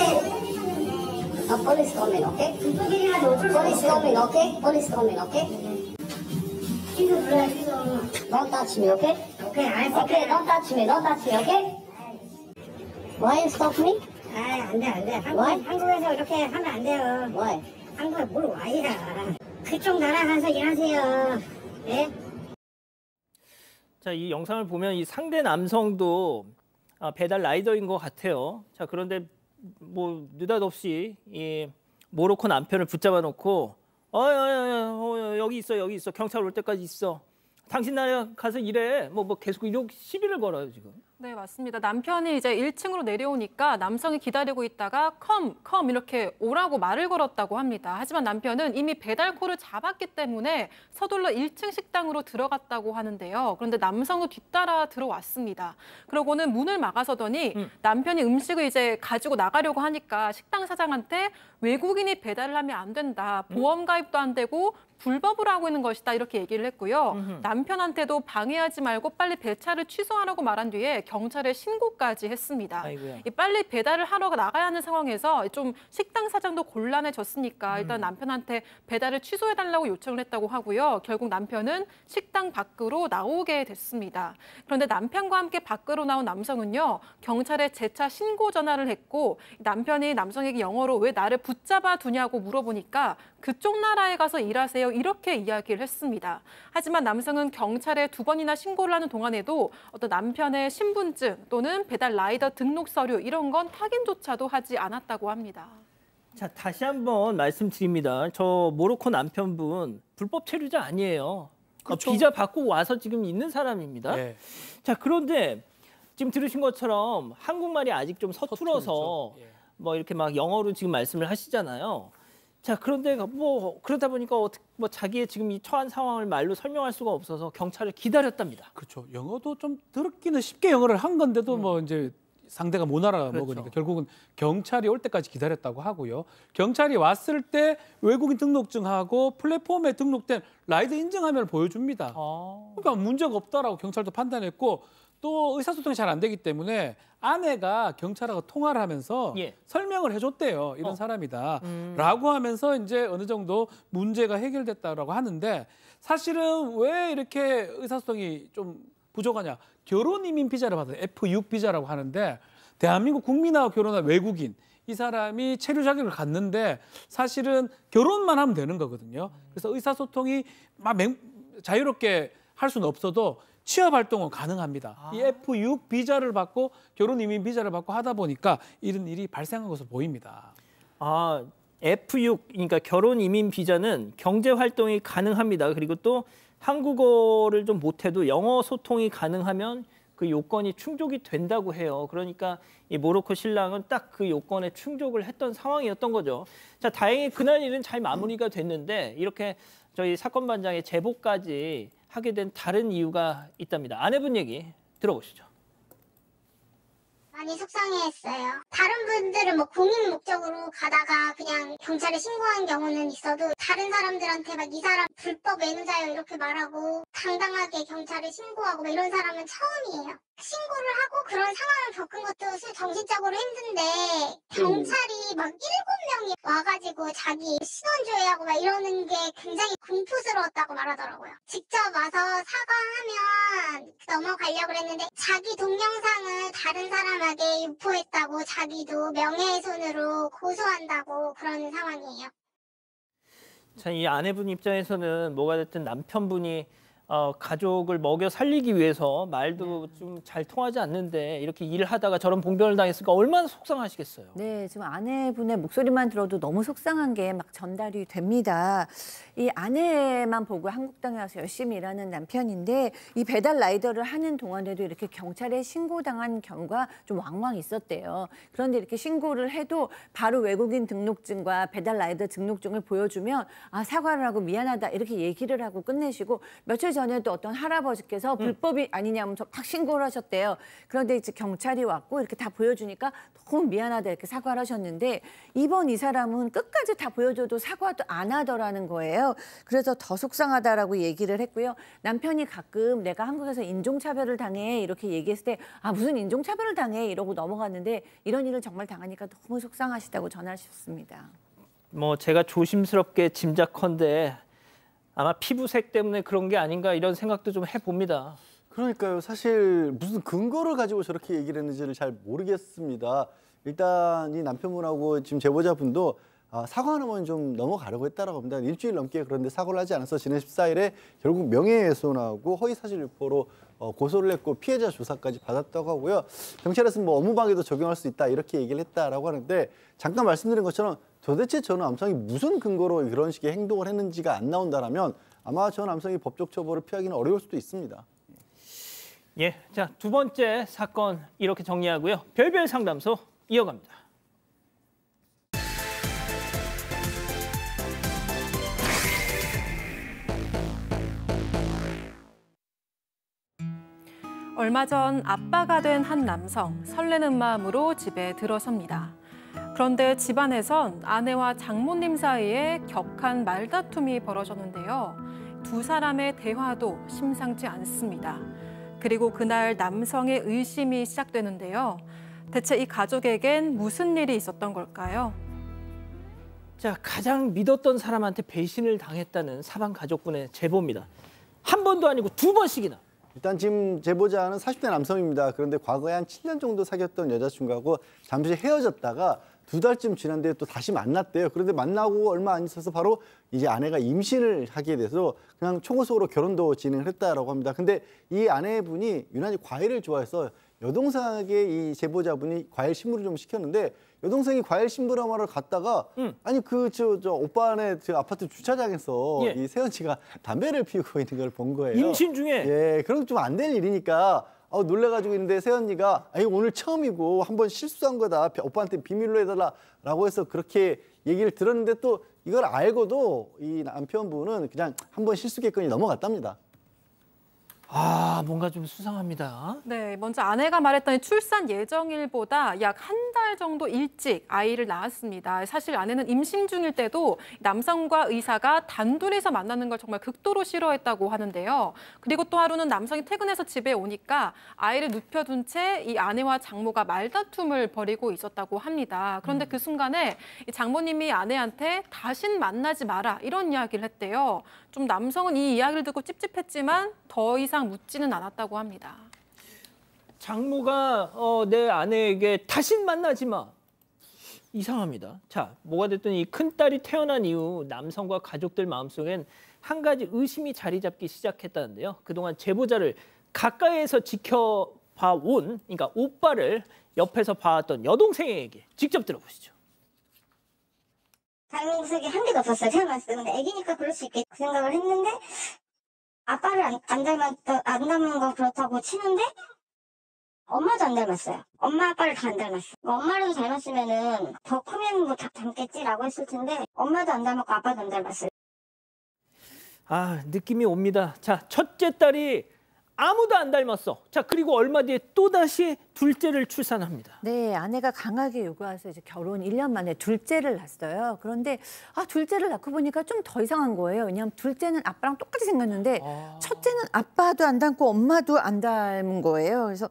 police coming, okay? Police coming, okay? Police coming, okay? 취소 불러요, 취소. Don't touch me, okay? Okay, 알았어. Okay, don't touch me, okay? Why you stop me? 안 돼. 한국에서 이렇게 하면 안 돼요. Why? 한국에 뭘 와이야. 그쪽 나라 가서 일하세요. 네? 자, 이 영상을 보면 이 상대 남성도 배달 라이더인 것 같아요. 자, 그런데 뭐 느닷없이 이 모로코 남편을 붙잡아 놓고 여기 있어. 경찰 올 때까지 있어. 당신 나라 가서 일해. 뭐 계속 이렇게 시비를 걸어요, 지금. 네, 맞습니다. 남편이 이제 1층으로 내려오니까 남성이 기다리고 있다가 컴 이렇게 오라고 말을 걸었다고 합니다. 하지만 남편은 이미 배달콜을 잡았기 때문에 서둘러 1층 식당으로 들어갔다고 하는데요. 그런데 남성도 뒤따라 들어왔습니다. 그러고는 문을 막아서더니 남편이 음식을 이제 가지고 나가려고 하니까 식당 사장한테 외국인이 배달을 하면 안 된다. 보험 가입도 안 되고 불법으로 하고 있는 것이다 이렇게 얘기를 했고요. 남편한테도 방해하지 말고 빨리 배차를 취소하라고 말한 뒤에 경찰에 신고까지 했습니다. 이 빨리 배달을 하러 나가야 하는 상황에서 좀 식당 사장도 곤란해졌으니까 일단 남편한테 배달을 취소해달라고 요청을 했다고 하고요. 결국 남편은 식당 밖으로 나오게 됐습니다. 그런데 남편과 함께 밖으로 나온 남성은요. 경찰에 재차 신고 전화를 했고 남편이 남성에게 영어로 왜 나를 붙잡아 두냐고 물어보니까 그쪽 나라에 가서 일하세요. 이렇게 이야기를 했습니다. 하지만 남성은 경찰에 2번이나 신고를 하는 동안에도 어떤 남편의 신분증 또는 배달 라이더 등록 서류 이런 건 확인조차도 하지 않았다고 합니다. 자, 다시 한번 말씀드립니다. 저 모로코 남편분 불법 체류자 아니에요. 그렇죠. 비자 받고 와서 지금 있는 사람입니다. 네. 자, 그런데 지금 들으신 것처럼 한국말이 아직 좀 서툴어서 예. 뭐 이렇게 막 영어로 지금 말씀을 하시잖아요. 자, 그런데 뭐 그러다 보니까 뭐 자기의 지금 이 처한 상황을 말로 설명할 수가 없어서 경찰을 기다렸답니다. 그렇죠. 영어도 좀 들었기는 쉽게 영어를 한 건데도 뭐 이제 상대가 못 알아먹으니까 그렇죠. 결국은 경찰이 올 때까지 기다렸다고 하고요. 경찰이 왔을 때 외국인 등록증하고 플랫폼에 등록된 라이드 인증화면을 보여줍니다. 그러니까 문제가 없다라고 경찰도 판단했고 또 의사소통이 잘 안 되기 때문에 아내가 경찰하고 통화를 하면서 예. 설명을 해줬대요. 이런 사람이다. 라고 하면서 이제 어느 정도 문제가 해결됐다라고 하는데 사실은 왜 이렇게 의사소통이 좀 부족하냐. 결혼 이민 비자를 받은 F6 비자라고 하는데 대한민국 국민하고 결혼한 외국인 이 사람이 체류 자격을 갖는데 사실은 결혼만 하면 되는 거거든요. 그래서 의사소통이 막 자유롭게 할 수는 없어도 취업 활동은 가능합니다. 이 F6 비자를 받고 결혼 이민 비자를 받고 하다 보니까 이런 일이 발생한 것으로 보입니다. F6 그러니까 결혼 이민 비자는 경제 활동이 가능합니다. 그리고 또 한국어를 좀 못해도 영어 소통이 가능하면 그 요건이 충족이 된다고 해요. 그러니까 이 모로코 신랑은 딱 그 요건에 충족을 했던 상황이었던 거죠. 자, 다행히 그날 일은 잘 마무리가 됐는데 이렇게 저희 사건 반장의 제보까지 하게 된 다른 이유가 있답니다. 아내분 얘기 들어보시죠. 많이 속상해했어요. 다른 분들은 뭐 공익 목적으로 가다가 그냥 경찰에 신고한 경우는 있어도 다른 사람들한테 막 이 사람 불법 외노자요 이렇게 말하고 당당하게 경찰에 신고하고 막 이런 사람은 처음이에요. 신고를 하고 그런 상황을 겪은 것도 정신적으로 힘든데 경찰이 막 7명이 와가지고 자기 신원 조회하고 막 이러는 게 굉장히 공포스러웠다고 말하더라고요. 직접 와서 사과하면 넘어가려고 했는데 자기 동영상을 다른 사람에게 유포했다고 자기도 명예훼손으로 고소한다고 그런 상황이에요. 자, 이 아내분 입장에서는 뭐가 됐든 남편분이 가족을 먹여 살리기 위해서 말도 좀 잘 통하지 않는데 이렇게 일을 하다가 저런 봉변을 당했으니까 얼마나 속상하시겠어요. 네, 지금 아내분의 목소리만 들어도 너무 속상한 게 막 전달이 됩니다. 이 아내만 보고 한국당에 와서 열심히 일하는 남편인데 이 배달 라이더를 하는 동안에도 이렇게 경찰에 신고당한 경우가 좀 왕왕 있었대요. 그런데 이렇게 신고를 해도 바로 외국인 등록증과 배달 라이더 등록증을 보여주면 사과를 하고 미안하다 이렇게 얘기를 하고 끝내시고 며칠 전에 또 어떤 할아버지께서 불법이 아니냐면서 막 신고를 하셨대요. 그런데 이제 경찰이 왔고 이렇게 다 보여주니까 너무 미안하다 이렇게 사과를 하셨는데 이번 이 사람은 끝까지 다 보여줘도 사과도 안 하더라는 거예요. 그래서 더 속상하다라고 얘기를 했고요. 남편이 가끔 내가 한국에서 인종차별을 당해 이렇게 얘기했을 때 무슨 인종차별을 당해 이러고 넘어갔는데 이런 일을 정말 당하니까 너무 속상하시다고 전하셨습니다. 뭐 제가 조심스럽게 짐작컨대 아마 피부색 때문에 그런 게 아닌가 이런 생각도 좀 해봅니다. 그러니까요. 사실 무슨 근거를 가지고 저렇게 얘기를 했는지를 잘 모르겠습니다. 일단 이 남편분하고 지금 제보자분도 사과하는 건 좀 넘어가려고 했다라고 합니다. 일주일 넘게 그런데 사과를 하지 않아서 지난 14일에 결국 명예훼손하고 허위사실 유포로 고소를 했고 피해자 조사까지 받았다고 하고요. 경찰에서는 뭐 업무방해도 적용할 수 있다 이렇게 얘기를 했다라고 하는데 잠깐 말씀드린 것처럼 도대체 저 남성이 무슨 근거로 이런 식의 행동을 했는지가 안 나온다라면 아마 저 남성이 법적 처벌을 피하기는 어려울 수도 있습니다. 예, 자, 두 번째 사건 이렇게 정리하고요. 별별 상담소 이어갑니다. 얼마 전 아빠가 된 한 남성, 설레는 마음으로 집에 들어섭니다. 그런데 집안에선 아내와 장모님 사이에 격한 말다툼이 벌어졌는데요. 두 사람의 대화도 심상치 않습니다. 그리고 그날 남성의 의심이 시작되는데요. 대체 이 가족에겐 무슨 일이 있었던 걸까요? 자, 가장 믿었던 사람한테 배신을 당했다는 사방 가족분의 제보입니다. 한 번도 아니고 두 번씩이나. 일단 지금 제보자는 40대 남성입니다. 그런데 과거에 한 7년 정도 사귀었던 여자친구하고 잠시 헤어졌다가 2달쯤 지난 뒤에 또 다시 만났대요. 그런데 만나고 얼마 안 있어서 바로 이제 아내가 임신을 하게 돼서 그냥 초고속으로 결혼도 진행을 했다라고 합니다. 근데 이 아내분이 유난히 과일을 좋아해서 여동생에게 이 제보자분이 과일 심부를 좀 시켰는데 여동생이 과일 심부름하러 갔다가 아니 저 오빠네 저 아파트 주차장에서 예. 이 세연 씨가 담배를 피우고 있는 걸 본 거예요. 임신 중에? 예, 그럼 좀 안 될 일이니까 놀래가지고 있는데 세연이가 아니 오늘 처음이고 한번 실수한 거다. 오빠한테 비밀로 해달라라고 해서 그렇게 얘기를 들었는데 또 이걸 알고도 이 남편분은 그냥 한번 실수겠거니 넘어갔답니다. 아, 뭔가 좀 수상합니다. 네, 먼저 아내가 말했던 이 출산 예정일보다 약 한 달 정도 일찍 아이를 낳았습니다. 사실 아내는 임신 중일 때도 남성과 의사가 단둘이서 만나는 걸 정말 극도로 싫어했다고 하는데요. 그리고 또 하루는 남성이 퇴근해서 집에 오니까 아이를 눕혀둔 채 이 아내와 장모가 말다툼을 벌이고 있었다고 합니다. 그런데 그 순간에 이 장모님이 아내한테 다신 만나지 마라 이런 이야기를 했대요. 좀 남성은 이 이야기를 듣고 찝찝했지만 더 이상 묻지는 않았다고 합니다. 장모가 내 아내에게 다신 만나지 마. 이상합니다. 자, 뭐가 됐든 이 큰딸이 태어난 이후 남성과 가족들 마음속엔 한 가지 의심이 자리 잡기 시작했다는데요. 그동안 제보자를 가까이에서 지켜봐온, 그러니까 오빠를 옆에서 봐왔던 여동생에게 직접 들어보시죠. 장민석이 한 개도 없었어요. 태어났을 때. 근데 애기니까 그럴 수 있겠다 생각을 했는데 아빠를 안 닮은 건 그렇다고 치는데 엄마도 안 닮았어요. 엄마 아빠를 다 안 닮았어요. 엄마라도 닮았으면은 더 크면 뭐 다 닮겠지라고 했을 텐데 엄마도 안 닮았고 아빠도 안 닮았어요. 아, 느낌이 옵니다. 자, 첫째 딸이 아무도 안 닮았어. 자, 그리고 얼마 뒤에 또다시 둘째를 출산합니다. 네, 아내가 강하게 요구해서 이제 결혼 1년 만에 둘째를 낳았어요. 그런데 둘째를 낳고 보니까 좀 더 이상한 거예요. 왜냐하면 둘째는 아빠랑 똑같이 생겼는데 첫째는 아빠도 안 닮고 엄마도 안 닮은 거예요. 그래서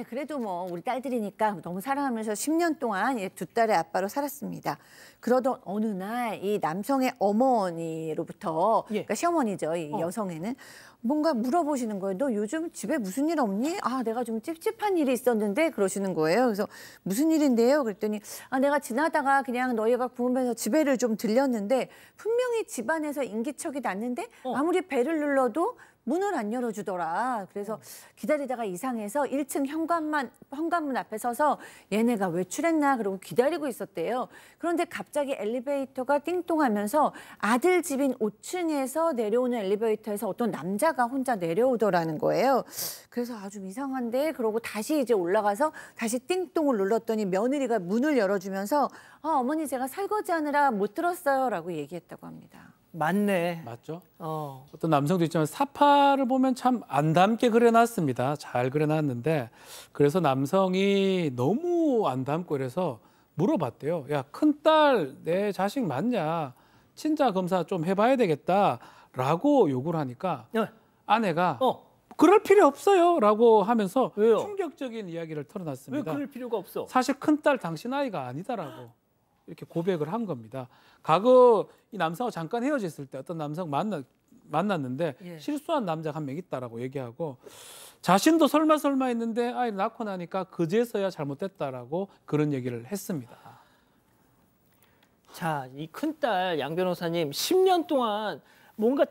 그래도 뭐 우리 딸들이니까 너무 사랑하면서 10년 동안 두 딸의 아빠로 살았습니다. 그러던 어느 날 이 남성의 어머니로부터 그러니까 시어머니죠. 이 여성에는 뭔가 물어보시는 거예요. 너 요즘 집에 무슨 일 없니? 내가 좀 찝찝한 일이 있었는데 그러시는 거예요. 그래서 무슨 일인데요? 그랬더니 내가 지나다가 그냥 너희가 부으면서 집에를 좀 들렸는데 분명히 집안에서 인기척이 났는데 아무리 배를 눌러도 문을 안 열어주더라. 그래서 기다리다가 이상해서 1층 현관문 앞에 서서 얘네가 외출했나 그러고 기다리고 있었대요. 그런데 갑자기 엘리베이터가 띵동하면서 아들 집인 5층에서 내려오는 엘리베이터에서 어떤 남자가 혼자 내려오더라는 거예요. 그래서 좀 이상한데 그러고 다시 이제 올라가서 다시 띵동을 눌렀더니 며느리가 문을 열어주면서 어머니 제가 설거지하느라 못 들었어요 라고 얘기했다고 합니다. 맞네. 맞죠? 어떤 남성도 있지만 사파를 보면 참 안 닮게 그려놨습니다. 잘 그려놨는데 그래서 남성이 너무 안 닮고 이래서 물어봤대요. 야, 큰딸 내 자식 맞냐? 친자 검사 좀 해봐야 되겠다라고 요구를 하니까 아내가 그럴 필요 없어요 라고 하면서 왜요? 충격적인 이야기를 털어놨습니다. 왜 그럴 필요가 없어? 사실 큰딸 당신 아이가 아니다라고 이렇게 고백을 한 겁니다. 과거 이 남성하고 잠깐 헤어졌을 때 어떤 남성 만났는데 실수한 남자가 한 명 있다라고 얘기하고 자신도 설마 했는데 아이를 낳고 나니까 그제서야 잘못됐다라고 그런 얘기를 했습니다. 자, 이 큰딸 양 변호사님 10년 동안 뭔가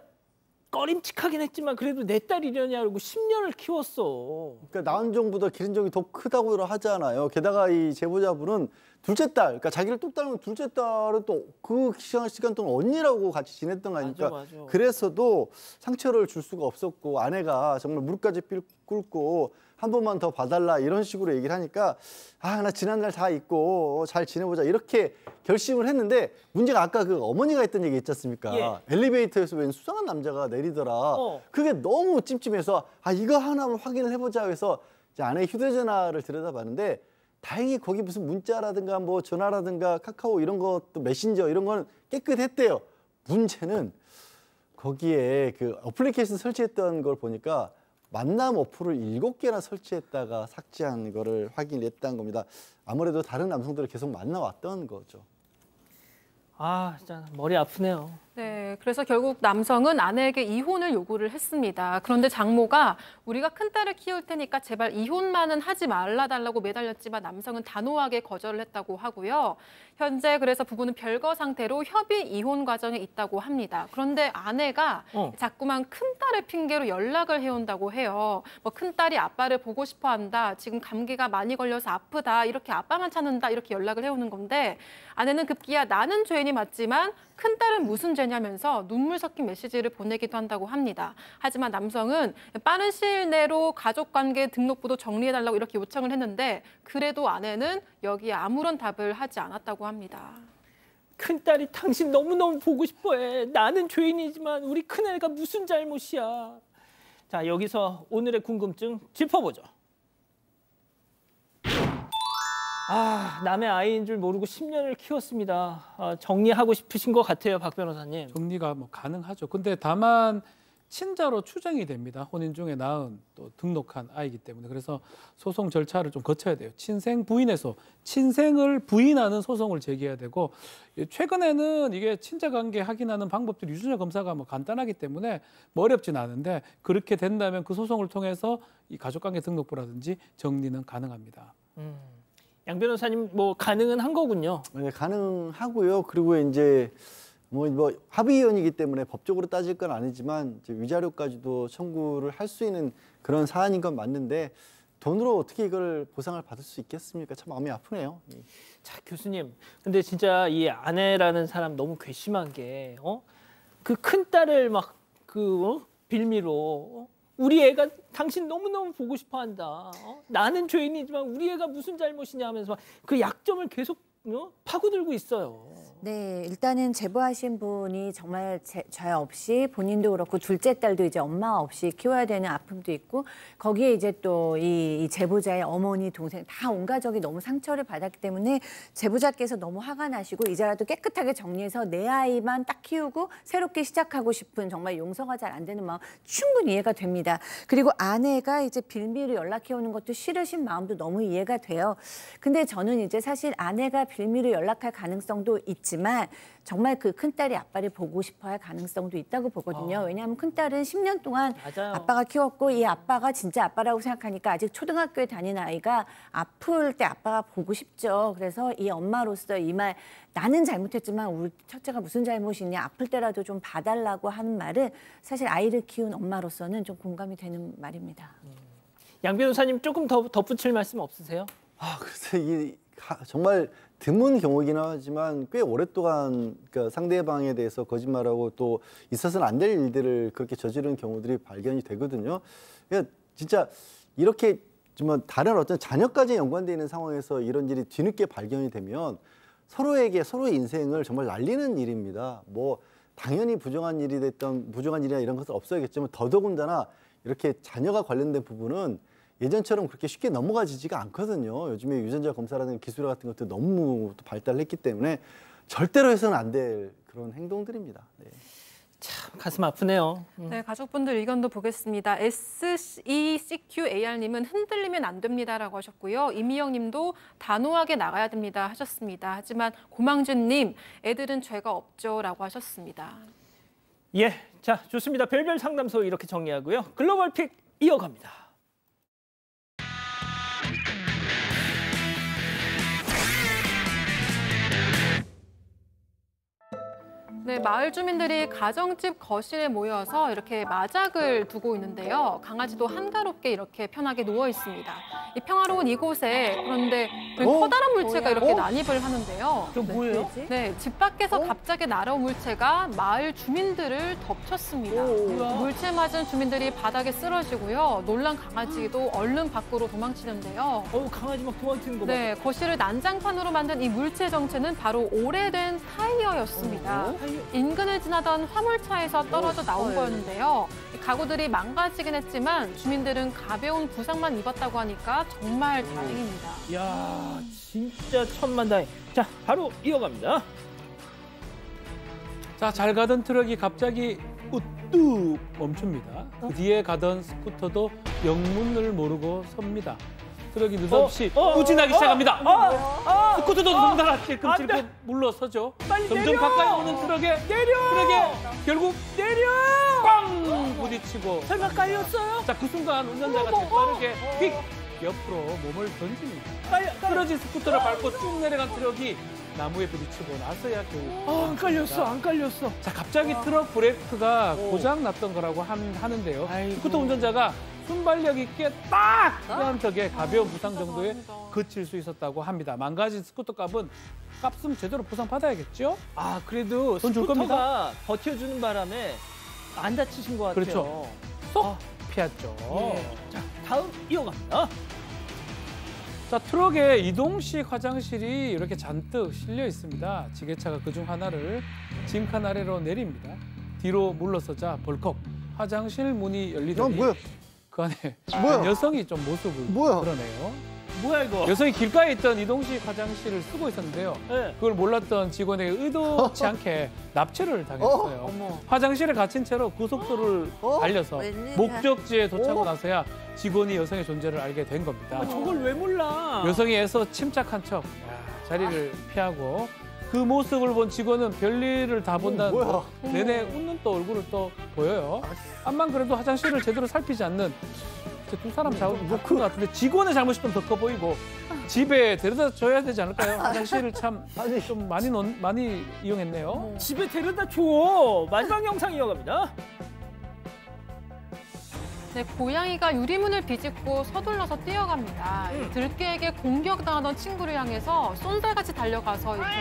꺼림칙하긴 했지만 그래도 내 딸이려냐고 10년을 키웠어. 그러니까 낳은 종보다 기른 종이 더 크다고 하잖아요. 게다가 이 제보자분은 둘째 딸, 그러니까 자기를 뚝 닮은 둘째 딸은 또 그 시간 동안 언니라고 같이 지냈던 거 아닙니까? 맞아. 그래서도 상처를 줄 수가 없었고 아내가 정말 무릎까지 꿇고 한 번만 더 봐달라 이런 식으로 얘기를 하니까 아, 나 지난날 다 잊고 잘 지내보자 이렇게 결심을 했는데 문제가 아까 그 어머니가 했던 얘기 있지 않습니까? 예. 엘리베이터에서 웬 수상한 남자가 내리더라. 그게 너무 찜찜해서 아, 이거 하나만 확인을 해보자 해서 이제 아내의 휴대전화를 들여다봤는데 다행히 거기 무슨 문자라든가 뭐 전화라든가 카카오 이런 것도 메신저 이런 거는 깨끗했대요. 문제는 거기에 그 어플리케이션 설치했던 걸 보니까 만남 어플을 7개나 설치했다가 삭제한 거를 확인했다는 겁니다. 아무래도 다른 남성들을 계속 만나왔던 거죠. 아, 진짜 머리 아프네요. 네, 그래서 결국 남성은 아내에게 이혼을 요구를 했습니다. 그런데 장모가 우리가 큰딸을 키울 테니까 제발 이혼만은 하지 말라달라고 매달렸지만 남성은 단호하게 거절을 했다고 하고요. 현재 그래서 부부는 별거 상태로 협의 이혼 과정에 있다고 합니다. 그런데 아내가 자꾸만 큰딸을 핑계로 연락을 해온다고 해요. 뭐 큰딸이 아빠를 보고 싶어 한다. 지금 감기가 많이 걸려서 아프다. 이렇게 아빠만 찾는다. 이렇게 연락을 해오는 건데 아내는 급기야 나는 죄인이 맞지만 큰딸은 무슨 죄냐면서 눈물 섞인 메시지를 보내기도 한다고 합니다. 하지만 남성은 빠른 시일 내로 가족관계 등록부도 정리해달라고 이렇게 요청을 했는데 그래도 아내는 여기에 아무런 답을 하지 않았다고 합니다. 큰딸이 당신 너무너무 보고 싶어해. 나는 죄인이지만 우리 큰애가 무슨 잘못이야. 자, 여기서 오늘의 궁금증 짚어보죠. 아, 남의 아이인 줄 모르고 10년을 키웠습니다. 정리하고 싶으신 것 같아요, 박 변호사님. 정리가 뭐 가능하죠. 근데 다만 친자로 추정이 됩니다. 혼인 중에 낳은 또 등록한 아이기 때문에. 그래서 소송 절차를 좀 거쳐야 돼요. 친생 부인에서 친생을 부인하는 소송을 제기해야 되고 최근에는 이게 친자 관계 확인하는 방법들이 유전자 검사가 뭐 간단하기 때문에 뭐 어렵진 않은데 그렇게 된다면 그 소송을 통해서 이 가족관계 등록부라든지 정리는 가능합니다. 양 변호사님 뭐 가능은 한 거군요. 네, 가능하고요. 그리고 이제 뭐 합의이혼이기 때문에 법적으로 따질 건 아니지만 이제 위자료까지도 청구를 할 수 있는 그런 사안인 건 맞는데 돈으로 어떻게 이걸 보상을 받을 수 있겠습니까? 참 마음이 아프네요. 자, 교수님. 근데 진짜 이 아내라는 사람 너무 괘씸한 게 그 큰딸을 막 빌미로 우리 애가 당신 너무너무 보고 싶어 한다. 나는 죄인이지만 우리 애가 무슨 잘못이냐 하면서 그 약점을 계속 파고들고 있어요. 네, 일단은 제보하신 분이 정말 죄 없이 본인도 그렇고 둘째 딸도 이제 엄마 없이 키워야 되는 아픔도 있고 거기에 이제 또 이 제보자의 어머니, 동생 다 온 가족이 너무 상처를 받았기 때문에 제보자께서 너무 화가 나시고 이제라도 깨끗하게 정리해서 내 아이만 딱 키우고 새롭게 시작하고 싶은 정말 용서가 잘 안 되는 마음 충분히 이해가 됩니다. 그리고 아내가 이제 빌미로 연락해 오는 것도 싫으신 마음도 너무 이해가 돼요. 근데 저는 이제 사실 아내가 빌미로 연락할 가능성도 있지만 정말 그 큰딸이 아빠를 보고 싶어할 가능성도 있다고 보거든요. 왜냐하면 큰딸은 10년 동안 맞아요. 아빠가 키웠고 이 아빠가 진짜 아빠라고 생각하니까 아직 초등학교에 다니는 아이가 아플 때 아빠가 보고 싶죠. 그래서 이 엄마로서 이 말 나는 잘못했지만 우리 첫째가 무슨 잘못이 있냐 아플 때라도 좀 봐달라고 하는 말은 사실 아이를 키운 엄마로서는 좀 공감이 되는 말입니다. 양 변호사님 조금 더 덧붙일 말씀 없으세요? 글쎄 이게 정말 드문 경우이긴 하지만 꽤 오랫동안 그러니까 상대방에 대해서 거짓말하고 또 있어서는 안 될 일들을 그렇게 저지르는 경우들이 발견이 되거든요. 그러니까 진짜 이렇게 좀 다른 어떤 자녀까지 연관되어 있는 상황에서 이런 일이 뒤늦게 발견이 되면 서로에게 서로의 인생을 정말 날리는 일입니다. 뭐 당연히 부정한 일이 됐던 부정한 일이나 이런 것은 없어야겠지만 더더군다나 이렇게 자녀가 관련된 부분은 예전처럼 그렇게 쉽게 넘어가지지가 않거든요. 요즘에 유전자 검사라는 기술 같은 것도 너무 발달했기 때문에 절대로 해서는 안 될 그런 행동들입니다. 네. 참 가슴 아프네요. 네, 가족분들 의견도 보겠습니다. SECQAR님은 흔들리면 안 됩니다라고 하셨고요. 이미영님도 단호하게 나가야 됩니다 하셨습니다. 하지만 고망준님, 애들은 죄가 없죠라고 하셨습니다. 예, 자 좋습니다. 별별 상담소 이렇게 정리하고요. 글로벌 픽 이어갑니다. 네, 마을 주민들이 가정집 거실에 모여서 이렇게 마작을 두고 있는데요. 강아지도 한가롭게 이렇게 편하게 누워 있습니다. 이 평화로운 이곳에 그런데 커다란 물체가 이렇게 난입을 하는데요. 저 뭐예요? 네, 집 밖에서 갑자기 날아온 물체가 마을 주민들을 덮쳤습니다. 물체 맞은 주민들이 바닥에 쓰러지고요. 놀란 강아지도 얼른 밖으로 도망치는데요. 강아지 막 도망치는 거 봐. 네, 거실을 난장판으로 만든 이 물체 정체는 바로 오래된 타이어였습니다. 인근을 지나던 화물차에서 떨어져 나온 거였는데요. 가구들이 망가지긴 했지만 주민들은 가벼운 부상만 입었다고 하니까 정말 다행입니다. 이야, 진짜 천만다행. 자, 바로 이어갑니다. 자, 잘 가던 트럭이 갑자기 우뚝 멈춥니다. 그 뒤에 가던 스쿠터도 영문을 모르고 섭니다. 트럭이 느닷없이 후진하기 시작합니다. 스쿠터도 덩달았게끔 찔끔 물러서죠. 점점 내려! 가까이 오는 트럭에 결국 꽝 부딪히고. 설마 깔렸어요? 자, 그 순간 운전자가 재빠르게 휙 옆으로 몸을 던집니다. 쓰러진 스쿠터를 밟고 쭉 내려간 트럭이 나무에 부딪히고 나서야 겨우. 안 깔렸어. 자, 갑자기 트럭 브레이크가 고장 났던 거라고 하는데요. 스쿠터 운전자가 순발력 있게 딱 한 턱에 가벼운 부상 정도에 그칠 수 있었다고 합니다. 망가진 스쿠터 값은 제대로 보상 받아야겠죠? 그래도 돈줄 스쿠터가 버텨주는 바람에 안 다치신 것 같아요. 그렇죠. 쏙 피했죠. 자, 다음 이어갑니다. 자, 트럭에 이동식 화장실이 이렇게 잔뜩 실려 있습니다. 지게차가 그중 하나를 짐칸 아래로 내립니다. 뒤로 물러서자 벌컥 화장실 문이 열리더니 뭐야? 그 안에 뭐야? 여성이 좀 모습을 뭐야? 드러내요. 뭐야 이거? 여성이 길가에 있던 이동식 화장실을 쓰고 있었는데요. 네. 그걸 몰랐던 직원에게 의도치 않게 납치를 당했어요. 화장실에 갇힌 채로 고속도로를 달려서 목적지에 도착하고 나서야 직원이 여성의 존재를 알게 된 겁니다. 저걸 왜 몰라? 여성이 애써 침착한 척 자리를 피하고 그 모습을 본 직원은 별일을 다 본다는 거 내내 웃는 또 얼굴을 또 보여요. 암만 그래도 화장실을 제대로 살피지 않는 두 사람 잘못인 것 같은데 직원의 잘못이 좀 더 커 보이고 집에 데려다 줘야 되지 않을까요? 화장실을 참 좀 많이 이용했네요. 집에 데려다 줘. 마지막 영상 이어갑니다. 네, 고양이가 유리문을 비집고 서둘러서 뛰어갑니다. 들개에게 공격당하던 친구를 향해서 쏜살같이 달려가서 이렇게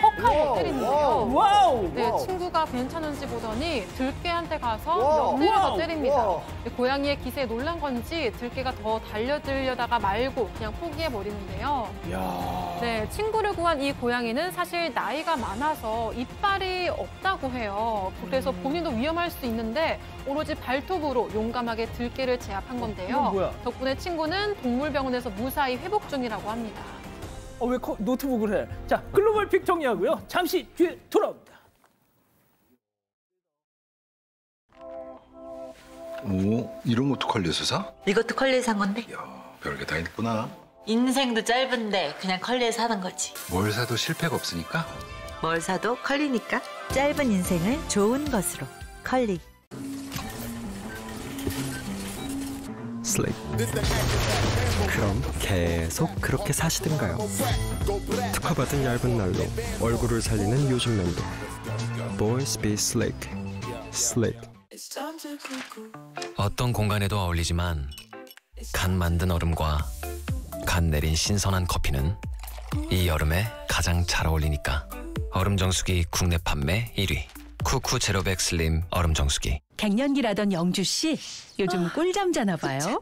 퍽 하고 때리는데요. 와우! 네, 친구가 괜찮은지 보더니 들개한테 가서 엿들여서 때립니다. 네, 고양이의 기세에 놀란 건지 들개가 더 달려들려다가 말고 그냥 포기해버리는데요. 네, 친구를 구한 이 고양이는 사실 나이가 많아서 이빨이 없다고 해요. 그래서 본인도 위험할 수 있는데 오로지 발톱으로 용감하게 들개를 제압한 건데요. 덕분에 친구는 동물병원에서 무사히 회복 중이라고 합니다. 왜 노트북을 해? 자, 글로벌 픽 정리하고요. 잠시 뒤에 돌아옵니다. 오, 이런 것도 컬리에서 사? 이것도 컬리에서 산 건데. 이야, 별게 다 있구나. 인생도 짧은데 그냥 컬리에서 사는 거지. 뭘 사도 실패가 없으니까? 뭘 사도 컬리니까. 짧은 인생을 좋은 것으로. 컬리. 슬레이트. 그럼 계속 그렇게 사시든가요. 특허받은 얇은 날로 얼굴을 살리는 요즘 면도. Boys Be Slick. Slick. 어떤 공간에도 어울리지만 간 만든 얼음과 간 내린 신선한 커피는 이 여름에 가장 잘 어울리니까. 얼음 정수기 국내 판매 1위. 쿠쿠 제로백 슬림 얼음 정수기. 갱년기라던 영주 씨, 요즘 꿀잠 자나 봐요.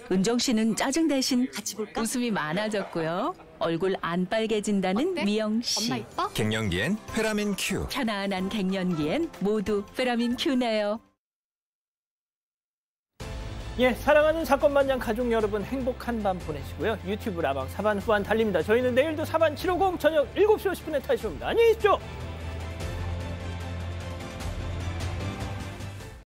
은정 씨는 짜증 대신 웃음이 많아졌고요. 얼굴 안 빨개진다는 미영 씨. 갱년기엔 페라민 Q. 편안한 갱년기엔 모두 페라민 Q네요. 예, 사랑하는 사건반장 가족 여러분 행복한 밤 보내시고요. 유튜브 라방 사반 후반 달립니다. 저희는 내일도 사반 750 저녁 7시 50분에 다시 옵니다. 안녕히 계십시오.